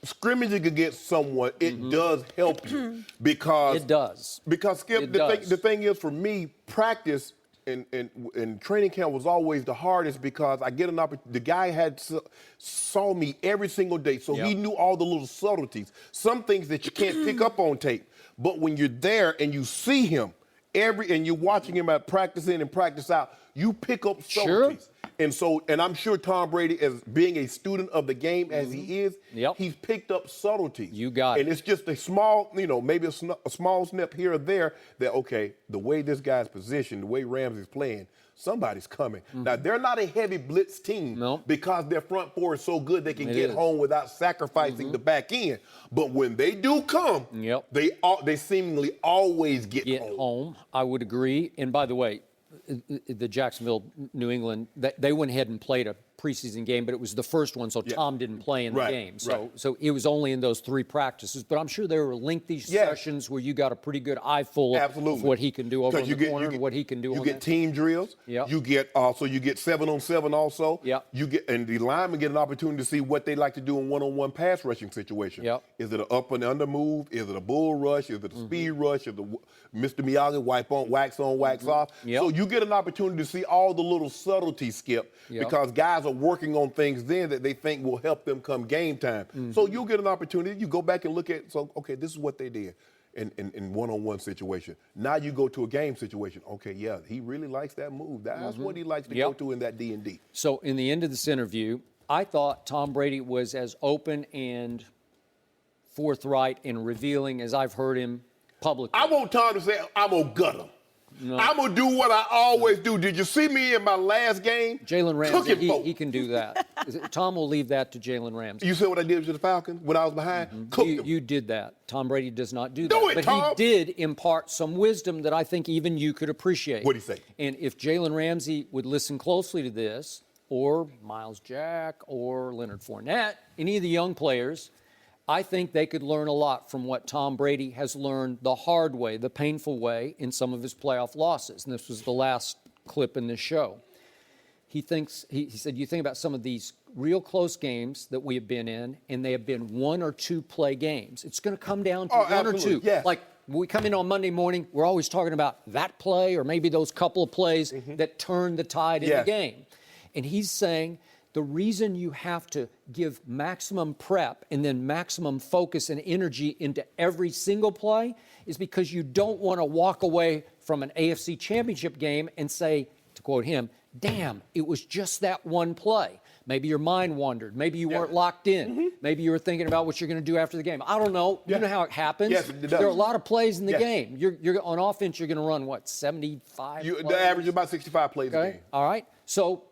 Speaker 3: Scrimmaging against someone, it does help you because
Speaker 4: it does.
Speaker 3: Because Skip, the thing is, for me, practice and training camp was always the hardest because I get an opportunity. The guy saw me every single day, so he knew all the little subtleties, some things that you can't pick up on tape. But when you're there and you see him and you're watching him at practice in and practice out, you pick up subtleties. And I'm sure Tom Brady, as being a student of the game as he is, he's picked up subtleties.
Speaker 4: You got it.
Speaker 3: And it's just a small, maybe a small snip here or there that, okay, the way this guy's positioned, the way Ramsey's playing, somebody's coming. Now, they're not a heavy blitz team because their front four is so good they can get home without sacrificing the back end. But when they do come, they seemingly always get home.
Speaker 4: I would agree. And by the way, the Jacksonville, New England, they went ahead and played a preseason game, but it was the first one, so Tom didn't play in the game. So it was only in those 3 practices. But I'm sure there were lengthy sessions where you got a pretty good eyeful of what he can do over in the corner and what he can do on
Speaker 3: You get team drills. You get 7-on-7 also. And the linemen get an opportunity to see what they like to do in one-on-one pass rushing situation. Is it an up and under move? Is it a bull rush? Is it a speed rush? Is it Mr. Miyagi, wax on, wax off? So you get an opportunity to see all the little subtleties, Skip, because guys are working on things then that they think will help them come game time. So you'll get an opportunity. You go back and look at, okay, this is what they did in one-on-one situation. Now you go to a game situation. Okay, he really likes that move. That's what he likes to go to in that D&D.
Speaker 4: So in the end of this interview, I thought Tom Brady was as open and forthright and revealing as I've heard him publicly.
Speaker 3: I want Tom to say, I'm going to gut him. I'm going to do what I always do. Did you see me in my last game?
Speaker 4: Jalen Ramsey, he can do that. Tom will leave that to Jalen Ramsey.
Speaker 3: You said what I did to the Falcons when I was behind?
Speaker 4: You did that. Tom Brady does not do that. But Tom. He did impart some wisdom that I think even you could appreciate.
Speaker 3: What'd he say?
Speaker 4: And if Jalen Ramsey would listen closely to this, or Miles Jack, or Leonard Fournette, any of the young players, I think they could learn a lot from what Tom Brady has learned the hard way, the painful way, in some of his playoff losses. And this was the last clip in this show. He said, you think about some of these real close games that we have been in, and they have been 1 or 2 play games. It's going to come down to 1 or 2.
Speaker 3: Yes.
Speaker 4: Like, when we come in on Monday morning, we're always talking about that play or maybe those couple of plays that turn the tide in the game. And he's saying, the reason you have to give maximum prep and then maximum focus and energy into every single play is because you don't want to walk away from an AFC Championship game and say, to quote him, damn, it was just that one play. Maybe your mind wandered. Maybe you weren't locked in. Maybe you were thinking about what you're going to do after the game. I don't know. You know how it happens.
Speaker 3: Yes, it does.
Speaker 4: There are a lot of plays in the game. You're on offense, you're going to run, 75 plays?
Speaker 3: The average is about 65 plays a game.
Speaker 4: All right. So,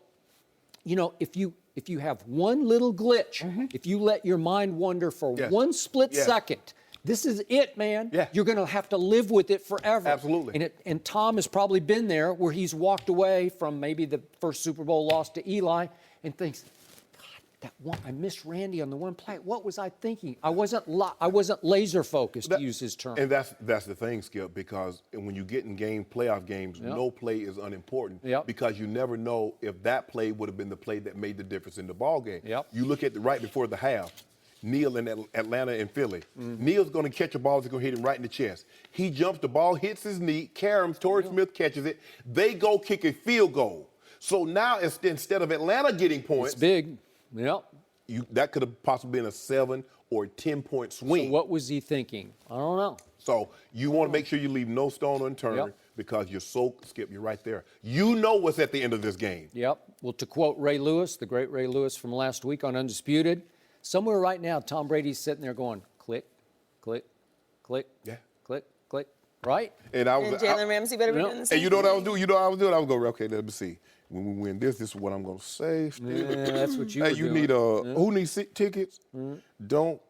Speaker 4: if you have one little glitch, if you let your mind wander for one split second, this is it, man. You're going to have to live with it forever.
Speaker 3: Absolutely.
Speaker 4: And Tom has probably been there where he's walked away from maybe the first Super Bowl loss to Eli and thinks, that one, I missed Randy on the one play. What was I thinking? I wasn't laser focused, to use his term.
Speaker 3: And that's the thing, Skip, because when you get in playoff games, no play is unimportant because you never know if that play would have been the play that made the difference in the ball game. You look at right before the half, Neal in Atlanta and Philly. Neal's going to catch a ball that's going to hit him right in the chest. He jumps, the ball hits his knee, caroms, Torrey Smith catches it. They go kick a field goal. So now instead of Atlanta getting points.
Speaker 4: It's big. Yep.
Speaker 3: That could have possibly been a 7 or 10-point swing.
Speaker 4: So what was he thinking? I don't know.
Speaker 3: So you want to make sure you leave no stone unturned because you're so, Skip, you're right there. You know what's at the end of this game.
Speaker 4: Yep. Well, to quote Ray Lewis, the great Ray Lewis from last week on Undisputed, somewhere right now, Tom Brady's sitting there going, click, click, click, click, click, right?
Speaker 5: And Jalen Ramsey better be doing the same.
Speaker 3: And you know what I was doing? I was going, okay, let me see. When we win this is what I'm going to say.
Speaker 4: Yeah, that's what you were doing.
Speaker 3: Need who needs tickets? Don't.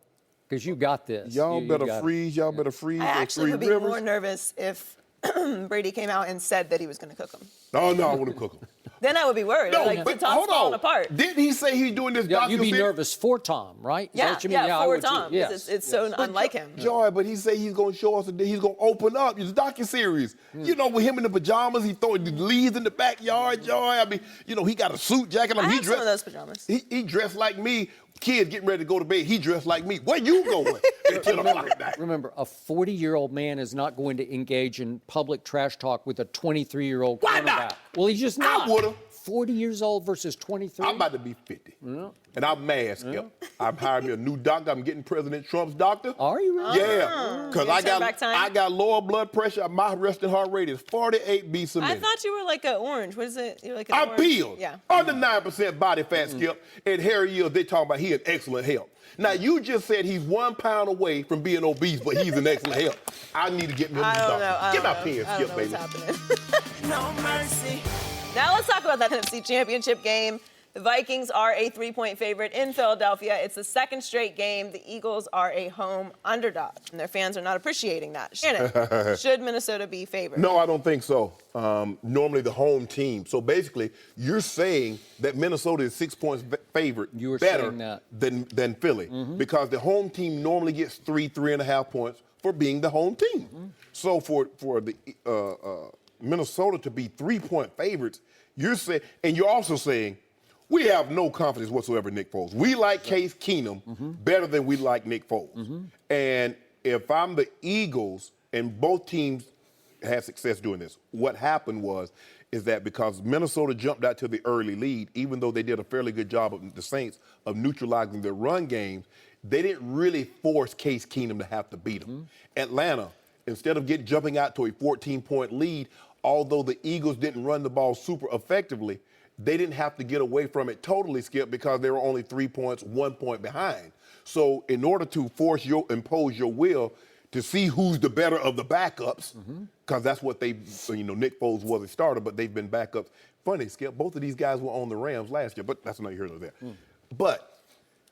Speaker 4: Because you got this.
Speaker 3: Y'all better freeze. Y'all better freeze.
Speaker 5: I actually would be more nervous if Brady came out and said that he was going to cook them.
Speaker 3: Oh, no, I wouldn't cook them.
Speaker 5: Then I would be worried.
Speaker 3: No,
Speaker 5: like,
Speaker 3: but
Speaker 5: Tom's
Speaker 3: hold
Speaker 5: falling
Speaker 3: on.
Speaker 5: Apart.
Speaker 3: Didn't he say he's doing this documentary?
Speaker 4: You'd be nervous for Tom, right? Is that what you mean?
Speaker 5: Yeah,
Speaker 4: I
Speaker 5: for
Speaker 4: would
Speaker 5: Tom.
Speaker 4: Too. Yes.
Speaker 5: It's so unlike him.
Speaker 3: Joy, but he said he's going to show us that he's going to open up. It's a docuseries. You know, with him in the pajamas, he throwing the leaves in the backyard, Joy. I mean, you know, he got a suit jacket on.
Speaker 5: I
Speaker 3: He
Speaker 5: have some of those pajamas.
Speaker 3: He dressed like me. Kids getting ready to go to bed. He dressed like me. Where you going? At 10 o'clock at night.
Speaker 4: Remember, a 40-year-old man is not going to engage in public trash talk with a 23-year-old
Speaker 3: Why
Speaker 4: quarterback.
Speaker 3: not?
Speaker 4: Well, he's just not.
Speaker 3: I would've.
Speaker 4: 40 years old versus 23.
Speaker 3: I'm about to be 50. And I'm mad, Skip. I've hired me a new doctor. I'm getting President Trump's doctor.
Speaker 4: Are you really?
Speaker 3: Yeah. Because I got lower blood pressure. My resting heart rate is 48 beats a minute.
Speaker 5: I thought you were like an orange. What is it? You're like an
Speaker 3: I'm
Speaker 5: orange.
Speaker 3: peeled.
Speaker 5: Yeah.
Speaker 3: Under 9% body fat, Skip. And Harry Yields, they talking about he in excellent health. Now, you just said he's 1 pound away from being obese, but he's in excellent health. I need to get me a new doctor. Get my pen, Skip, baby.
Speaker 5: What's happening. No mercy. Now let's talk about that NFC Championship game. The Vikings are a 3-point favorite in Philadelphia. It's the second straight game. The Eagles are a home underdog, and their fans are not appreciating that. Shannon, should Minnesota be favored?
Speaker 3: No, I don't think so. Normally the home team. So basically, you're saying that Minnesota is 6 points favored better than Philly because the home team normally gets 3.5 points for being the home team. So for the Minnesota to be 3-point favorites, you're saying, and you're also saying, we have no confidence whatsoever in Nick Foles. We like Case Keenum better than we like Nick Foles. And if I'm the Eagles, and both teams had success doing this, what happened is that because Minnesota jumped out to the early lead, even though they did a fairly good job of the Saints of neutralizing their run games, they didn't really force Case Keenum to have to beat them. Atlanta, instead of jumping out to a 14-point lead, although the Eagles didn't run the ball super effectively, they didn't have to get away from it totally, Skip, because they were only 3 points, 1 point behind. So in order to impose your will to see who's the better of the backups, because that's what Nick Foles was a starter, but they've been backups. Funny, Skip, both of these guys were on the Rams last year, but that's not here nor there. But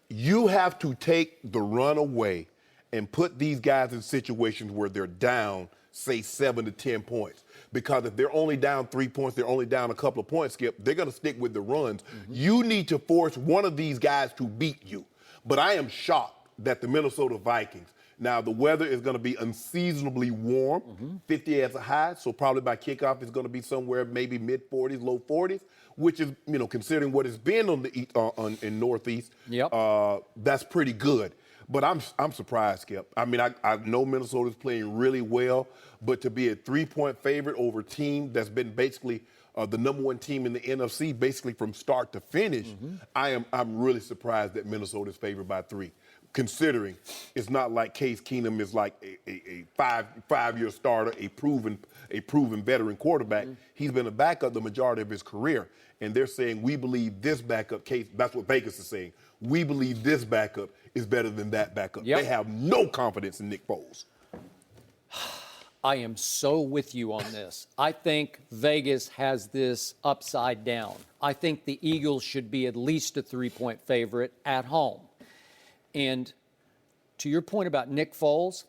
Speaker 3: you have to take the run away and put these guys in situations where they're down, say, 7 to 10 points. Because if they're only down 3 points, they're only down a couple of points, Skip, they're going to stick with the runs. You need to force one of these guys to beat you. But I am shocked that the Minnesota Vikings, now the weather is going to be unseasonably warm, 50 as a high, so probably by kickoff it's going to be somewhere maybe mid-40s, low 40s, which is, considering what it's been in Northeast, that's pretty good. But I'm surprised, Skip. I mean, I know Minnesota's playing really well, but to be a 3-point favorite over a team that's been basically the number one team in the NFC, basically from start to finish, I'm really surprised that Minnesota's favored by 3. Considering it's not like Case Keenum is like a five-year starter, a proven veteran quarterback. He's been a backup the majority of his career, and they're saying we believe this backup case. That's what Vegas is saying. We believe this backup is better than that backup. They have no confidence in Nick Foles.
Speaker 4: I am so with you on this. I think Vegas has this upside down. I think the Eagles should be at least a 3-point favorite at home. And to your point about Nick Foles,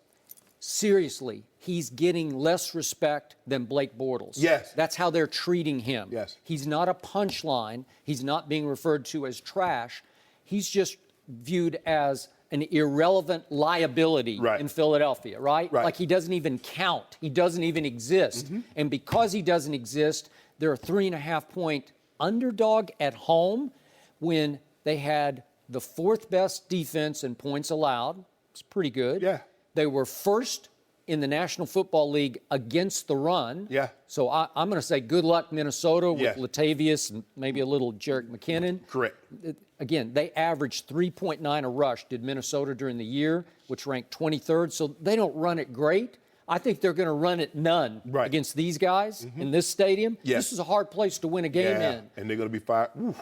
Speaker 4: seriously, he's getting less respect than Blake Bortles.
Speaker 3: Yes.
Speaker 4: That's how they're treating him.
Speaker 3: Yes.
Speaker 4: He's not a punchline. He's not being referred to as trash. He's just viewed as an irrelevant liability in Philadelphia, right? Like he doesn't even count. He doesn't even exist. And because he doesn't exist, they're a 3.5-point underdog at home when they had the 4th best defense in points allowed. It's pretty good.
Speaker 3: Yeah.
Speaker 4: They were first in the National Football League against the run.
Speaker 3: Yeah.
Speaker 4: So I'm going to say good luck, Minnesota, with
Speaker 3: Yeah.
Speaker 4: Latavius and maybe a little Jerick McKinnon.
Speaker 3: Correct.
Speaker 4: Again, they averaged 3.9 a rush, did Minnesota during the year, which ranked 23rd. So they don't run it great. I think they're going to run it none against these guys in this stadium.
Speaker 3: Yes.
Speaker 4: This is a hard place to win a game in.
Speaker 3: And they're going to be fired. Oof.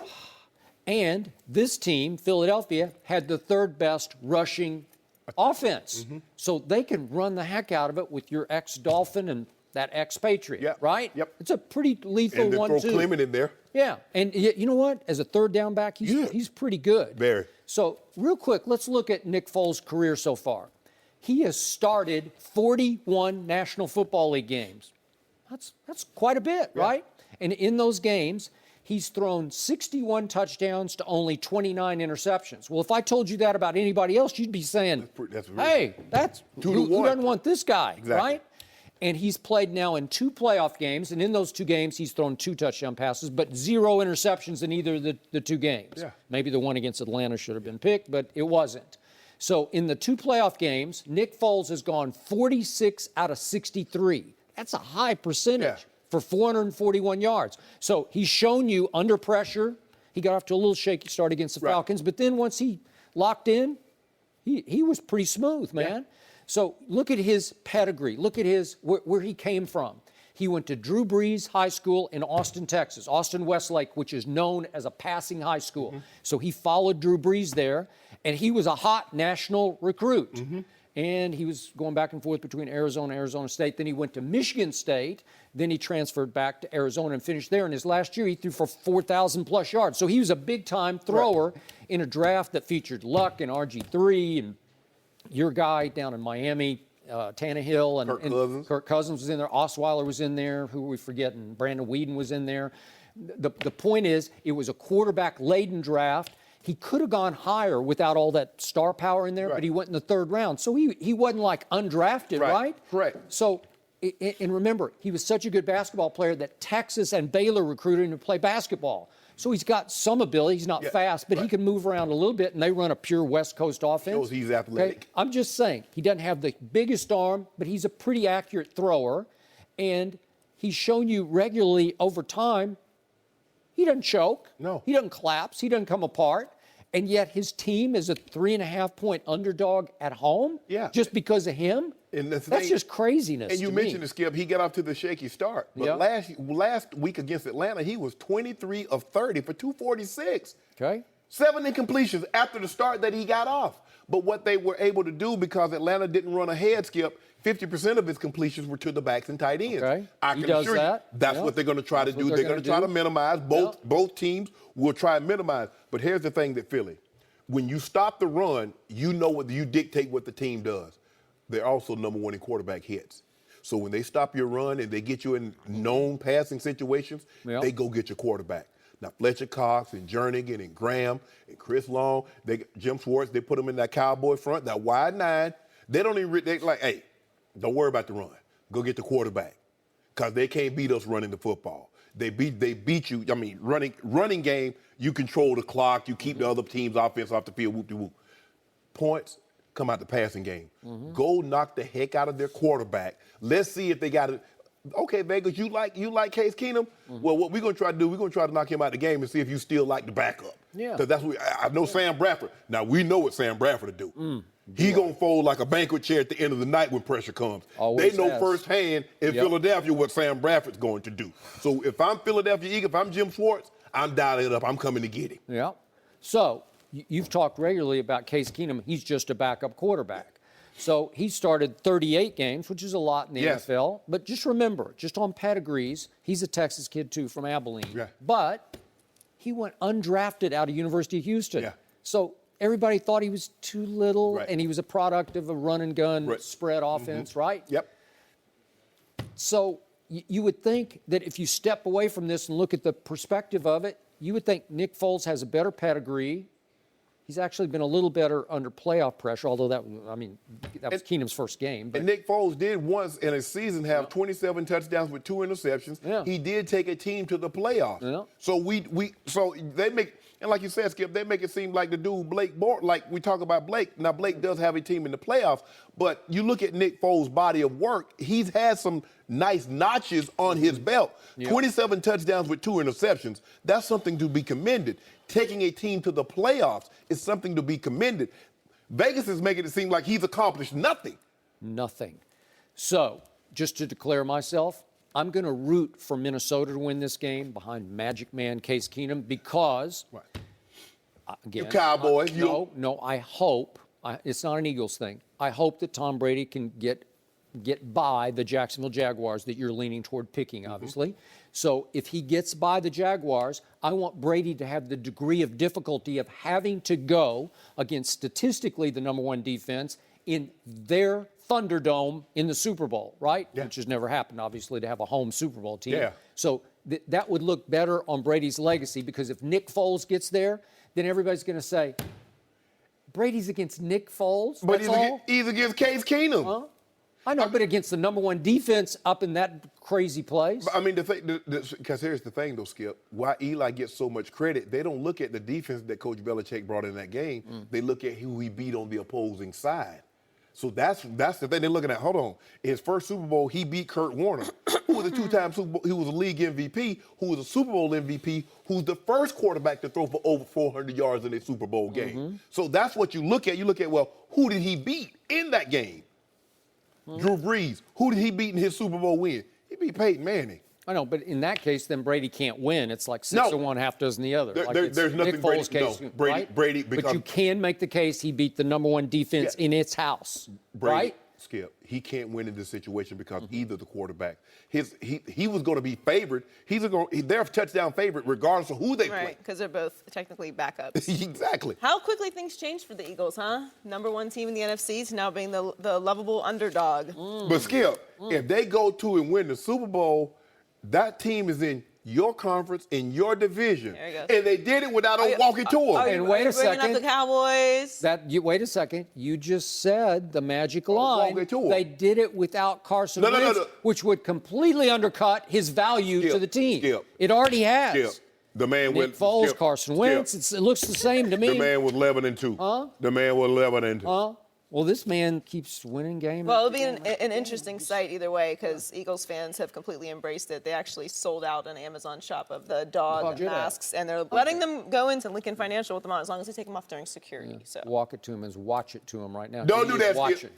Speaker 4: And this team, Philadelphia, had the 3rd best rushing offense. So they can run the heck out of it with your ex-Dolphin and that ex-Patriot, right?
Speaker 3: Yep.
Speaker 4: It's a pretty lethal
Speaker 3: And they throw
Speaker 4: 1-2.
Speaker 3: Clement in there.
Speaker 4: Yeah, and you know what? As a 3rd down back, he's pretty good.
Speaker 3: Very.
Speaker 4: So real quick, let's look at Nick Foles' career so far. He has started 41 National Football League games. That's quite a bit, right? And in those games, he's thrown 61 touchdowns to only 29 interceptions. Well, if I told you that about anybody else, you'd be saying, hey, that's who doesn't want this guy, right? And he's played now in 2 playoff games, and in those 2 games, he's thrown 2 touchdown passes, but 0 interceptions in either of the 2 games.
Speaker 3: Yeah.
Speaker 4: Maybe the one against Atlanta should have been picked, but it wasn't. So in the 2 playoff games, Nick Foles has gone 46 out of 63. That's a high percentage for 441 yards. So he's shown you under pressure. He got off to a little shaky start against the Falcons, but then once he locked in, he was pretty smooth, man.
Speaker 3: Yeah.
Speaker 4: So look at his pedigree. Look at where he came from. He went to Drew Brees High School in Austin, Texas, Austin Westlake, which is known as a passing high school. So he followed Drew Brees there, and he was a hot national recruit. And he was going back and forth between Arizona and Arizona State. Then he went to Michigan State. Then he transferred back to Arizona and finished there. And his last year, he threw for 4,000-plus yards. So he was a big-time thrower in a draft that featured Luck and RG3 and your guy down in Miami, Tannehill, and Kirk Cousins was in there. Osweiler was in there. Who are we forgetting? Brandon Weeden was in there. The point is, it was a quarterback-laden draft. He could have gone higher without all that star power in there, but he went in the 3rd round. So he wasn't like undrafted, right?
Speaker 3: Correct.
Speaker 4: So, and remember, he was such a good basketball player that Texas and Baylor recruited him to play basketball. So he's got some ability. He's not fast, but he can move around a little bit, and they run a pure West Coast offense.
Speaker 3: Shows he's athletic.
Speaker 4: Okay? I'm just saying, he doesn't have the biggest arm, but he's a pretty accurate thrower, and he's shown you regularly over time he doesn't choke.
Speaker 3: No.
Speaker 4: He doesn't collapse. He doesn't come apart. And yet his team is a 3.5-point underdog at home just because of him?
Speaker 3: And
Speaker 4: that's just craziness.
Speaker 3: And you mentioned it, Skip. He got off to the shaky start. But last week against Atlanta, he was 23 of 30 for 246.
Speaker 4: Okay.
Speaker 3: 7 incompletions after the start that he got off. But what they were able to do, because Atlanta didn't run ahead, Skip, 50% of his completions were to the backs and tight ends.
Speaker 4: Okay.
Speaker 3: I can assure you that's what they're going to try to do. They're going to try to minimize. Both teams will try and minimize. But here's the thing that Philly, when you stop the run, you know what you dictate what the team does. They're also number 1 in quarterback hits. So when they stop your run and they get you in known passing situations, they go get your quarterback. Now, Fletcher Cox and Jernigan and Graham and Chris Long, Jim Schwartz, they put them in that Cowboy front, that wide 9. They don't even, they like, hey, don't worry about the run. Go get the quarterback. Because they can't beat us running the football. They beat you. I mean, running game, you control the clock. You keep the other team's offense off the field, whoop-de-whoop. Points come out the passing game. Go knock the heck out of their quarterback. Let's see if they got it. Okay, Vegas, you like Case Keenum? Well, what we're going to try to do, we're going to try to knock him out of the game and see if you still like the backup.
Speaker 4: Yeah.
Speaker 3: Because that's what I know Sam Bradford. Now, we know what Sam Bradford will do. He going to fold like a banquet chair at the end of the night when pressure comes.
Speaker 4: Always
Speaker 3: they know
Speaker 4: has.
Speaker 3: firsthand in Philadelphia what Sam Bradford's going to do. So if I'm Philadelphia Eagles, if I'm Jim Schwartz, I'm dialing it up. I'm coming to get him.
Speaker 4: Yeah. So you've talked regularly about Case Keenum. He's just a backup quarterback. So he started 38 games, which is a lot in the NFL. But just remember, just on pedigrees, he's a Texas kid, too, from Abilene. Yeah. But he went undrafted out of University of Houston. Yeah. So everybody thought he was too little, and he was a product of a run-and-gun spread offense, right?
Speaker 3: Yep.
Speaker 4: So you would think that if you step away from this and look at the perspective of it, you would think Nick Foles has a better pedigree. He's actually been a little better under playoff pressure, although that was Keenum's first game. But.
Speaker 3: And Nick Foles did once in a season have 27 touchdowns with 2 interceptions. Yeah. He did take a team to the playoffs. Yeah. So so they make And like you said, Skip, they make it seem like the dude Blake like we talk about Blake. Now, Blake does have a team in the playoffs, but you look at Nick Foles' body of work, he's had some nice notches on his belt. 27 touchdowns with 2 interceptions. That's something to be commended. Taking a team to the playoffs is something to be commended. Vegas is making it seem like he's accomplished nothing.
Speaker 4: Nothing. So, just to declare myself, I'm going to root for Minnesota to win this game behind Magic Man Case Keenum because, again,
Speaker 3: the Cowboys.
Speaker 4: No, I hope, it's not an Eagles thing, I hope that Tom Brady can get by the Jacksonville Jaguars that you're leaning toward picking, obviously. So if he gets by the Jaguars, I want Brady to have the degree of difficulty of having to go against statistically the number 1 defense in their Thunderdome in the Super Bowl, right?
Speaker 3: Yeah.
Speaker 4: Which has never happened, obviously, to have a home Super Bowl team.
Speaker 3: Yeah.
Speaker 4: So that would look better on Brady's legacy because if Nick Foles gets there, then everybody's going to say, Brady's against Nick Foles?
Speaker 3: But
Speaker 4: That's
Speaker 3: he's against Case Keenum.
Speaker 4: Huh? I know, but against the number 1 defense up in that crazy place.
Speaker 3: I mean, the thing, because here's the thing, though, Skip. Why Eli gets so much credit, they don't look at the defense that Coach Belichick brought in that game. They look at who he beat on the opposing side. So that's the thing they're looking at. Hold on. In his first Super Bowl, he beat Kurt Warner, who was a 2-time Super Bowl. He was a league MVP, who was a Super Bowl MVP, who's the first quarterback to throw for over 400 yards in a Super Bowl game. So that's what you look at. You look at, well, who did he beat in that game? Drew Brees. Who did he beat in his Super Bowl win? He beat Peyton Manning.
Speaker 4: I know, but in that case, then Brady can't win. It's like 6 to 1, half dozen the other.
Speaker 3: There's nothing
Speaker 4: Nick Foles' case,
Speaker 3: Brady,
Speaker 4: right?
Speaker 3: because
Speaker 4: but you can make the case he beat the number 1 defense in its house, right?
Speaker 3: Skip, he can't win in this situation because either the quarterback, he was going to be favored. They're a touchdown favorite regardless of who they play.
Speaker 5: Right, because they're both technically backups.
Speaker 3: Exactly.
Speaker 5: How quickly things changed for the Eagles, huh? Number 1 team in the NFC to now being the lovable underdog.
Speaker 3: But Skip, if they go to and win the Super Bowl, that team is in your conference, in your division.
Speaker 5: There you go.
Speaker 3: And they did it without a walking tour.
Speaker 4: And wait a
Speaker 5: Bringing
Speaker 4: second.
Speaker 5: up the Cowboys.
Speaker 4: Wait a second. You just said the magic line.
Speaker 3: walking tour.
Speaker 4: They did it without Carson Wentz, which would completely undercut his value to the team.
Speaker 3: Skip.
Speaker 4: It already has.
Speaker 3: Skip. The man
Speaker 4: Nick
Speaker 3: went.
Speaker 4: Foles,
Speaker 3: Skip.
Speaker 4: Carson Wentz. It looks the same to me.
Speaker 3: The man was 11-2.
Speaker 4: Huh?
Speaker 3: The man was 11-2.
Speaker 4: Huh? Well, this man keeps winning game.
Speaker 5: Well, it'll be an interesting sight either way because Eagles fans have completely embraced it. They actually sold out an Amazon shop of the dog masks, and they're letting them go into Lincoln Financial with them on as long as they take them off during security. So
Speaker 4: Walk it to him is watch it to him right now.
Speaker 3: Don't do that,
Speaker 4: Watch
Speaker 3: Skip.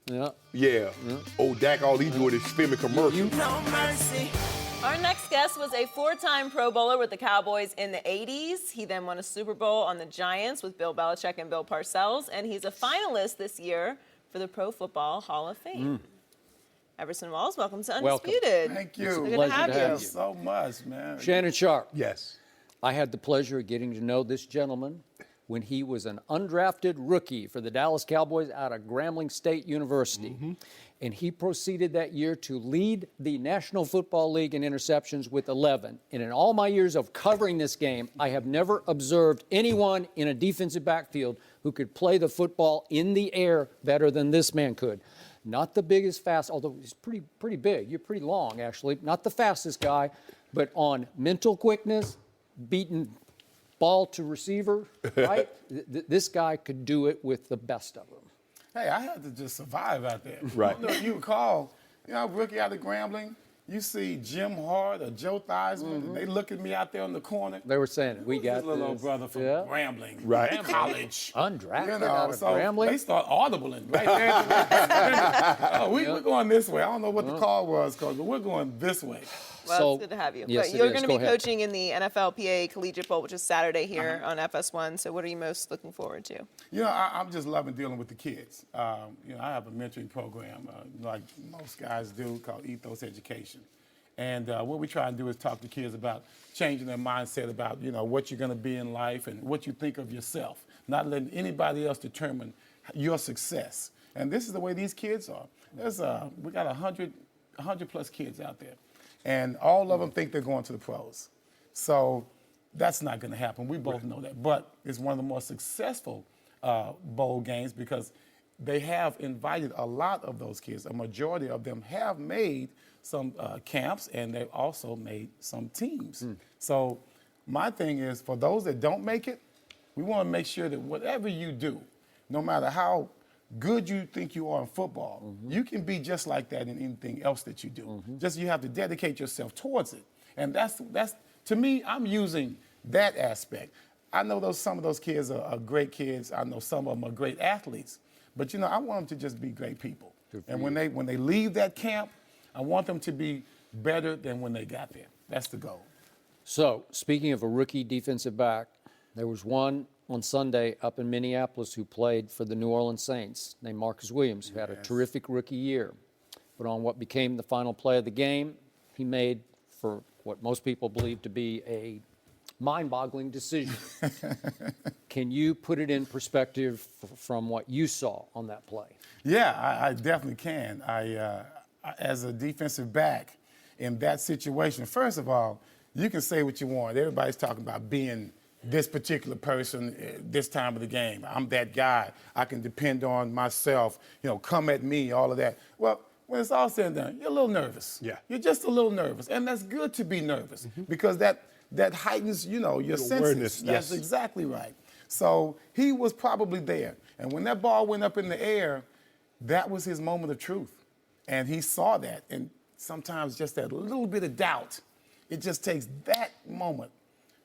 Speaker 4: it.
Speaker 3: Yeah. Old Dak, all he do is spin a commercial.
Speaker 5: no mercy. Our next guest was a 4-time Pro Bowler with the Cowboys in the 80s. He then won a Super Bowl on the Giants with Bill Belichick and Bill Parcells, and he's a finalist this year for the Pro Football Hall of Fame. Everson Walls, welcome to Undisputed.
Speaker 8: Thank you.
Speaker 5: Good to
Speaker 4: Pleasure
Speaker 5: have
Speaker 4: to
Speaker 5: you.
Speaker 4: have
Speaker 8: Thank you so much, man.
Speaker 4: Shannon Sharp.
Speaker 3: Yes.
Speaker 4: I had the pleasure of getting to know this gentleman when he was an undrafted rookie for the Dallas Cowboys out of Grambling State University. And he proceeded that year to lead the National Football League in interceptions with 11. And in all my years of covering this game, I have never observed anyone in a defensive backfield who could play the football in the air better than this man could. Not the biggest, although he's pretty big. You're pretty long, actually. Not the fastest guy, but on mental quickness, beating ball to receiver, right? This guy could do it with the best of them.
Speaker 8: Hey, I had to just survive out there.
Speaker 3: Right.
Speaker 8: I don't know if you recall, rookie out of Grambling, you see Jim Hart or Joe Theismann, and they look at me out there on the corner.
Speaker 4: They were saying, we
Speaker 8: Who's
Speaker 4: got
Speaker 8: this little old
Speaker 4: this.
Speaker 8: brother from
Speaker 4: Yeah.
Speaker 8: Grambling,
Speaker 3: Right.
Speaker 8: college.
Speaker 4: Undrafted out of Grambling.
Speaker 8: They start audibling right there. We're going this way. I don't know what the call was, Coach, but we're going this way.
Speaker 5: Well,
Speaker 4: So-
Speaker 5: it's good to have you.
Speaker 4: Yes,
Speaker 5: But
Speaker 4: it
Speaker 5: you're
Speaker 4: is.
Speaker 5: going to
Speaker 4: Go
Speaker 5: be
Speaker 4: ahead.
Speaker 5: coaching in the NFLPA Collegiate Bowl, which is Saturday here on FS1. So what are you most looking forward to?
Speaker 8: I'm just loving dealing with the kids. I have a mentoring program, like most guys do, called Ethos Education. And what we try and do is talk to kids about changing their mindset about, what you're going to be in life and what you think of yourself, not letting anybody else determine your success. And this is the way these kids are. We got 100 plus kids out there, and all of them think they're going to the pros. So that's not going to happen. We both know that. But it's one of the more successful bowl games because they have invited a lot of those kids. A majority of them have made some camps, and they've also made some teams. So my thing is, for those that don't make it, we want to make sure that whatever you do, no matter how good you think you are in football, you can be just like that in anything else that you do. Just you have to dedicate yourself towards it. And that's to me, I'm using that aspect. I know some of those kids are great kids. I know some of them are great athletes. But, I want them to just be great people. And when they leave that camp, I want them to be better than when they got there. That's the goal.
Speaker 4: So, speaking of a rookie defensive back, there was one on Sunday up in Minneapolis who played for the New Orleans Saints named Marcus Williams, who had a terrific rookie year. But on what became the final play of the game, he made, for what most people believe to be a mind-boggling decision. Can you put it in perspective from what you saw on that play?
Speaker 8: Yeah, I definitely can. As a defensive back in that situation, first of all, you can say what you want. Everybody's talking about being this particular person this time of the game. I'm that guy. I can depend on myself. Come at me, all of that. Well, when it's all said and done, you're a little nervous.
Speaker 3: Yeah.
Speaker 8: You're just a little nervous. And that's good to be nervous because that heightens, your senses.
Speaker 3: Awareness,
Speaker 8: That's
Speaker 3: yes.
Speaker 8: exactly right. So he was probably there. And when that ball went up in the air, that was his moment of truth. And he saw that. And sometimes just that little bit of doubt, it just takes that moment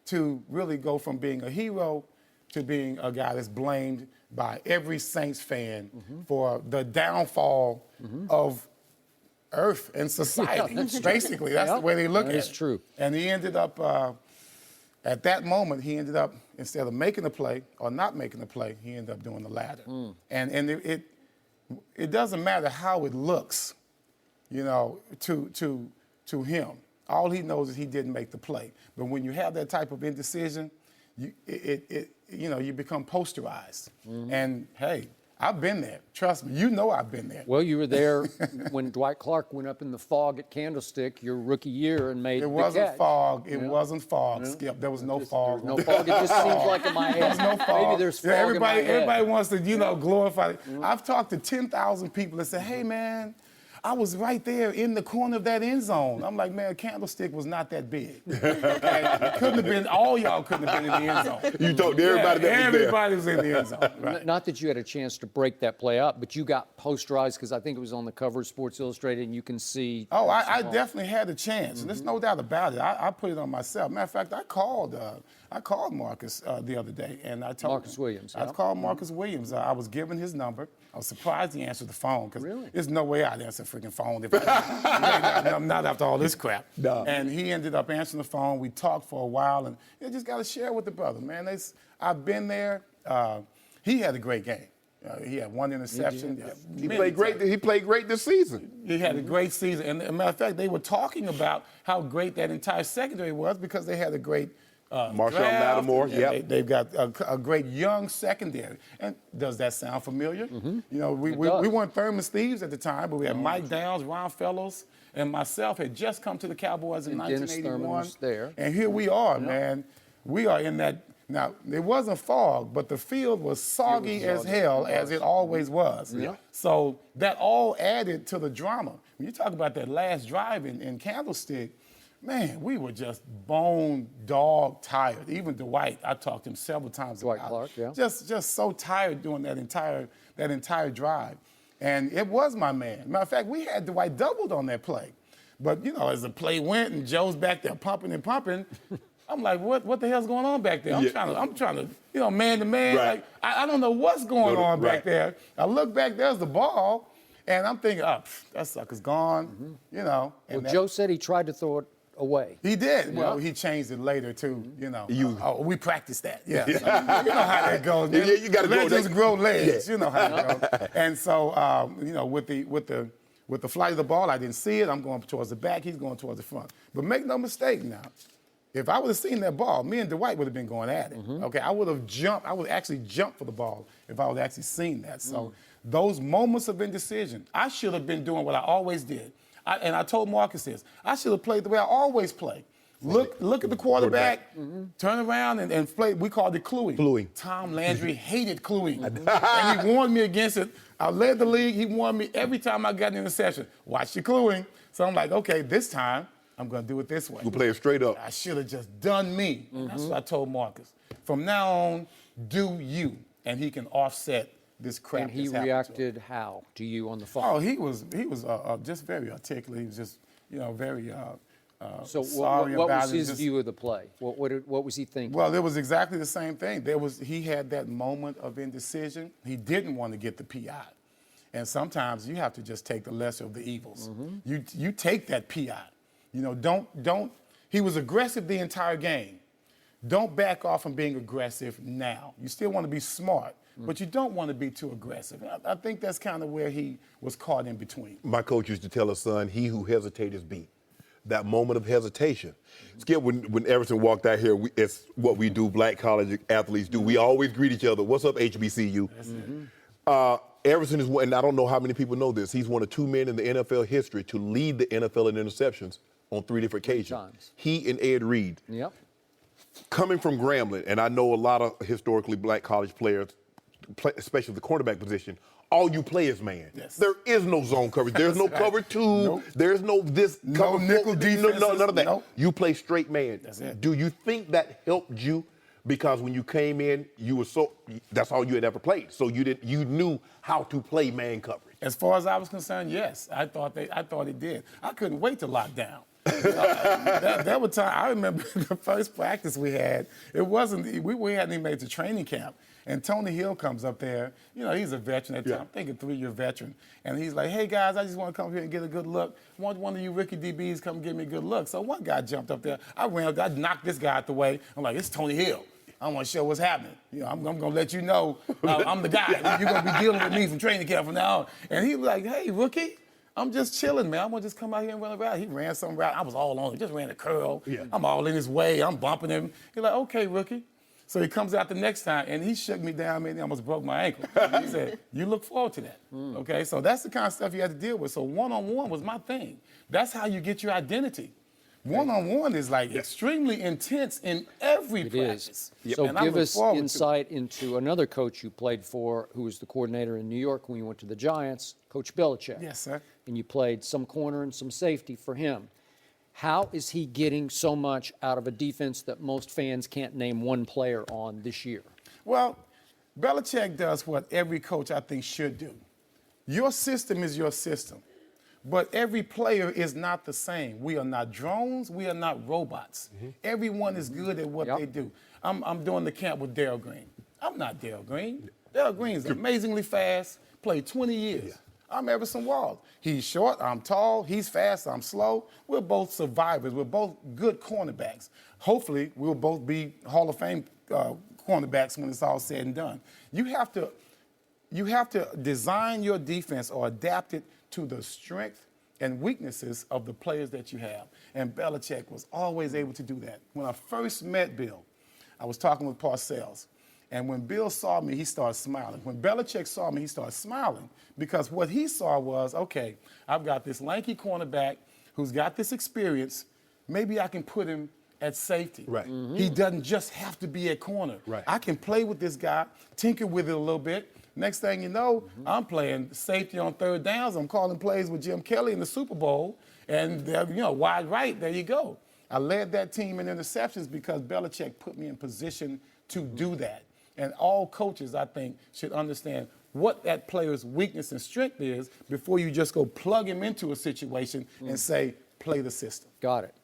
Speaker 8: to really go from being a hero to being a guy that's blamed by every Saints fan for the downfall of Earth and society. Basically, that's the way they look at it.
Speaker 4: That's true.
Speaker 8: And he ended up, at that moment, instead of making the play or not making the play, he ended up doing the latter. And it doesn't matter how it looks, to him. All he knows is he didn't make the play. But when you have that type of indecision, you become posterized. And hey, I've been there. Trust me, I've been there.
Speaker 4: Well, you were there when Dwight Clark went up in the fog at Candlestick your rookie year and made
Speaker 8: It
Speaker 4: the
Speaker 8: wasn't
Speaker 4: catch.
Speaker 8: fog. It wasn't fog, Skip. There was no fog.
Speaker 4: No fog. It just seems like in my head.
Speaker 8: There's no fog.
Speaker 4: Maybe there's fog in my head.
Speaker 8: Everybody wants to, glorify it. I've talked to 10,000 people that say, hey, man, I was right there in the corner of that end zone. I'm like, man, Candlestick was not that big. All y'all couldn't have been in the end zone.
Speaker 3: You told everybody that was there.
Speaker 8: Everybody was in the end zone. Right.
Speaker 4: Not that you had a chance to break that play up, but you got posterized because I think it was on the cover of Sports Illustrated, and you can see.
Speaker 8: Oh, I definitely had a chance, and there's no doubt about it. I put it on myself. Matter of fact, I called Marcus the other day, and I told
Speaker 4: Marcus Williams.
Speaker 8: I called Marcus Williams. I was given his number. I was surprised he answered the phone because
Speaker 4: Really?
Speaker 8: there's no way I'd answer a freaking phone if I'm not after all this crap.
Speaker 3: No.
Speaker 8: And he ended up answering the phone. We talked for a while, and you just got to share with the brother, man. I've been there. He had a great game. He had one interception.
Speaker 3: He played great. He played great this season.
Speaker 8: He had a great season. And as a matter of fact, they were talking about how great that entire secondary was because they had a great
Speaker 3: Marshawn
Speaker 8: draft.
Speaker 3: Lattimore,
Speaker 8: They've got a great young secondary. And does that sound familiar? We weren't Thurman Steves at the time, but we had Mike Downs, Ron Fellows, and myself had just come to the Cowboys in
Speaker 4: And Dennis
Speaker 8: 1981.
Speaker 4: Thurman was there.
Speaker 8: And here we are, man. We are in that. Now, it wasn't fog, but the field was soggy as hell, as it always was.
Speaker 3: Yeah.
Speaker 8: So that all added to the drama. When you talk about that last drive in Candlestick, man, we were just bone dog tired. Even Dwight, I talked to him several times
Speaker 4: Dwight
Speaker 8: about
Speaker 4: Clark, yeah.
Speaker 8: Just so tired doing that entire drive. And it was my man. Matter of fact, we had Dwight doubled on that play. But, as the play went and Joe's back there pumping and pumping, I'm like, what the hell's going on back there? I'm trying to, man to man.
Speaker 3: Right.
Speaker 8: Like, I don't know what's going on back
Speaker 3: right.
Speaker 8: there. I look back, there's the ball, and I'm thinking, that sucker's gone,
Speaker 4: Well, Joe said he tried to throw it away.
Speaker 8: He did.
Speaker 4: Yeah.
Speaker 8: Well, he changed it later, too, we practiced that. Yeah.
Speaker 3: Yeah.
Speaker 8: You know how that goes, man.
Speaker 3: Yeah, you gotta grow
Speaker 8: Legends
Speaker 3: that-
Speaker 8: grow legs.
Speaker 3: Yeah.
Speaker 8: You know how that goes. And so, with the flight of the ball, I didn't see it. I'm going towards the back. He's going towards the front. But make no mistake now. If I would have seen that ball, me and Dwight would have been going at it. Okay, I would have jumped. I would actually jump for the ball if I would have actually seen that. So those moments of indecision, I should have been doing what I always did. And I told Marcus this. I should have played the way I always play. Look at the quarterback, turn around and play. We called it cluing.
Speaker 3: Cluing.
Speaker 8: Tom Landry hated cluing. And he warned me against it. I led the league. He warned me every time I got an interception. Watch your cluing. So I'm like, okay, this time I'm going to do it this way.
Speaker 3: You play it straight up.
Speaker 8: I should have just done me. That's what I told Marcus. From now on, do you. And he can offset this crap.
Speaker 4: And he reacted how to you on the phone?
Speaker 8: Oh, he was just very articulate. He was just, very
Speaker 4: so
Speaker 8: sorry
Speaker 4: what
Speaker 8: about
Speaker 4: was
Speaker 8: it.
Speaker 4: his view of the play? What was he thinking?
Speaker 8: Well, it was exactly the same thing. He had that moment of indecision. He didn't want to get the PI. And sometimes you have to just take the lesser of the evils. You take that PI. Don't. He was aggressive the entire game. Don't back off from being aggressive now. You still want to be smart, but you don't want to be too aggressive. I think that's kind of where he was caught in between.
Speaker 3: My coach used to tell his son, he who hesitates is beat. That moment of hesitation. Skip, when Everson walked out here, it's what we do, black college athletes do. We always greet each other. What's up, HBCU? Everson is one, and I don't know how many people know this, he's one of 2 men in the NFL history to lead the NFL in interceptions on 3 different occasions.
Speaker 4: Times.
Speaker 3: He and Ed Reed.
Speaker 4: Yep.
Speaker 3: Coming from Grambling, and I know a lot of historically black college players, especially the cornerback position, all you play is man.
Speaker 8: Yes.
Speaker 3: There is no zone coverage. There's no cover 2.
Speaker 8: Nope.
Speaker 3: There's no this cover
Speaker 8: nickel
Speaker 3: 4.
Speaker 8: defenses.
Speaker 3: No, none of that.
Speaker 8: Nope.
Speaker 3: You play straight man.
Speaker 8: That's it.
Speaker 3: Do you think that helped you? Because when you came in, that's all you had ever played. So you knew how to play man coverage.
Speaker 8: As far as I was concerned, yes. I thought it did. I couldn't wait to lock down. There were times, I remember the first practice we had, we hadn't even made it to training camp. And Tony Hill comes up there. He's a veteran at the time. I'm thinking 3-year veteran. And he's like, hey, guys, I just want to come here and get a good look. I want one of you rookie DBs come give me a good look. So one guy jumped up there. I knocked this guy out the way. I'm like, it's Tony Hill. I want to show what's happening. I'm going to let you know I'm the guy. You're going to be dealing with me from training camp from now on. And he was like, hey, rookie, I'm just chilling, man. I'm going to just come out here and run a route. He ran some route. I was all on him. Just ran a curl. Yeah. I'm all in his way. I'm bumping him. He's like, okay, rookie. So he comes out the next time, and he shook me down, man. He almost broke my ankle. He said, you look forward to that. Okay? So that's the kind of stuff you had to deal with. So one-on-one was my thing. That's how you get your identity. One-on-one is extremely intense in every practice.
Speaker 4: So give us insight into another coach you played for who was the coordinator in New York when you went to the Giants, Coach Belichick.
Speaker 8: Yes, sir.
Speaker 4: And you played some corner and some safety for him. How is he getting so much out of a defense that most fans can't name one player on this year?
Speaker 8: Well, Belichick does what every coach, I think, should do. Your system is your system. But every player is not the same. We are not drones. We are not robots. Everyone is good at what they do. I'm doing the camp with Darryl Green. I'm not Darryl Green. Darryl Green is amazingly fast, played 20 years. I'm Everson Walls. He's short, I'm tall, he's fast, I'm slow. We're both survivors. We're both good cornerbacks. Hopefully, we'll both be Hall of Fame cornerbacks when it's all said and done. You have to design your defense or adapt it to the strength and weaknesses of the players that you have. And Belichick was always able to do that. When I first met Bill, I was talking with Parcells. And when Bill saw me, he started smiling. When Belichick saw me, he started smiling because what he saw was, okay, I've got this lanky cornerback who's got this experience. Maybe I can put him at safety.
Speaker 3: Right.
Speaker 8: He doesn't just have to be at corner.
Speaker 3: Right.
Speaker 8: I can play with this guy, tinker with it a little bit. Next thing you know, I'm playing safety on third downs. I'm calling plays with Jim Kelly in the Super Bowl. And, wide right, there you go. I led that team in interceptions because Belichick put me in position to do that. And all coaches, I think, should understand what that player's weakness and strength is before you just go plug him into a situation and say, play the system.
Speaker 4: Got it.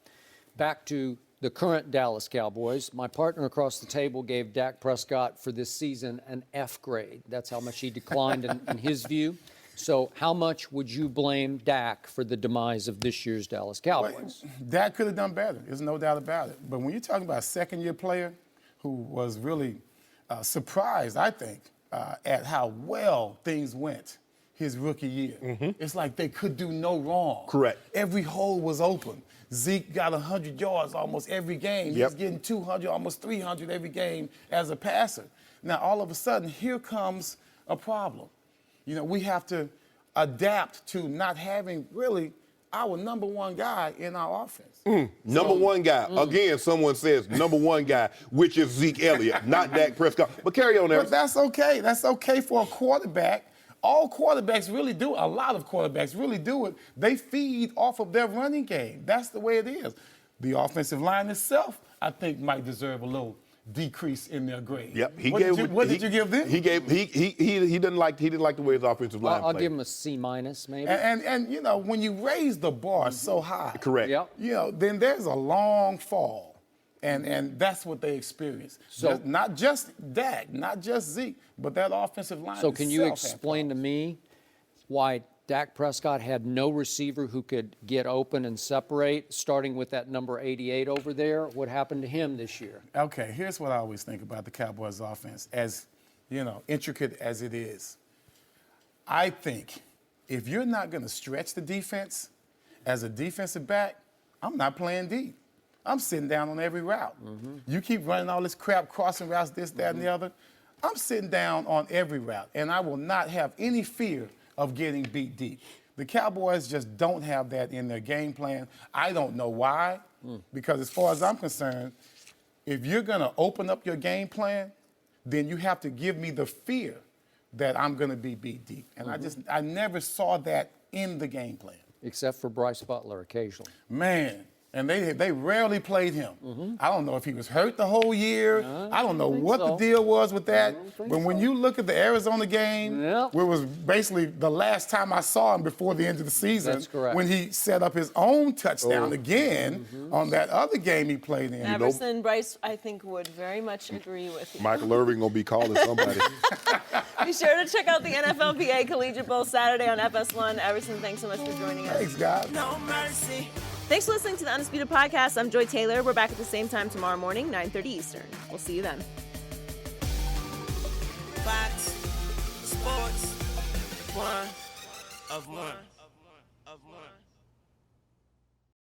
Speaker 4: Back to the current Dallas Cowboys. My partner across the table gave Dak Prescott for this season an F grade. That's how much he declined in his view. So how much would you blame Dak for the demise of this year's Dallas Cowboys?
Speaker 8: Well, Dak could have done better. There's no doubt about it. But when you're talking about a second-year player who was really surprised, I think, at how well things went his rookie year. It's like they could do no wrong.
Speaker 3: Correct.
Speaker 8: Every hole was open. Zeke got 100 yards almost every game. He's getting 200, almost 300 every game as a passer. Now, all of a sudden, here comes a problem. We have to adapt to not having really our number one guy in our offense.
Speaker 3: Number one guy. Again, someone says number one guy, which is Zeke Elliott, not Dak Prescott. But carry on there.
Speaker 8: But that's okay. That's okay for a quarterback all quarterbacks really do, a lot of quarterbacks really do it. They feed off of their running game. That's the way it is. The offensive line itself, I think, might deserve a little decrease in their grade.
Speaker 3: Yep.
Speaker 8: What did you give them?
Speaker 3: He didn't like the way his offensive line
Speaker 4: I'll
Speaker 3: played.
Speaker 4: give him a C- maybe.
Speaker 8: And you know, when you raise the bar so high,
Speaker 3: Correct.
Speaker 4: Yep.
Speaker 8: you know, then there's a long fall. And that's what they experience.
Speaker 4: So-
Speaker 8: not just Dak, not just Zeke, but that offensive line.
Speaker 4: So can you
Speaker 8: itself had
Speaker 4: explain to me why Dak Prescott had no receiver who could get open and separate, starting with that number 88 over there? What happened to him this year?
Speaker 8: Okay, here's what I always think about the Cowboys offense, as you know, intricate as it is. I think if you're not going to stretch the defense as a defensive back, I'm not playing deep. I'm sitting down on every route. You keep running all this crap, crossing routes, this, that, and the other. I'm sitting down on every route, and I will not have any fear of getting beat deep. The Cowboys just don't have that in their game plan. I don't know why, because as far as I'm concerned, if you're going to open up your game plan, then you have to give me the fear that I'm going to be beat deep. And I never saw that in the game plan.
Speaker 4: Except for Bryce Butler occasionally.
Speaker 8: Man, and they rarely played him. I don't know if he was hurt the whole year. I don't know what the deal was with that. But when you look at the Arizona game, where it was basically the last time I saw him before the end of the season,
Speaker 4: That's correct.
Speaker 8: when he set up his own touchdown again on that other game he played in.
Speaker 5: Everson, Bryce, I think, would very much agree with you.
Speaker 3: Michael Irvin gonna be calling somebody.
Speaker 5: Be sure to check out the NFLPA Collegiate Bowl Saturday on FS1. Everson, thanks so much for joining us.
Speaker 8: Thanks, guys.
Speaker 1: No mercy.
Speaker 5: Thanks for listening to the Undisputed Podcast. I'm Joy Taylor. We're back at the same time tomorrow morning, 9:30 Eastern. We'll see you then.
Speaker 1: Fox Sports 1 of 1.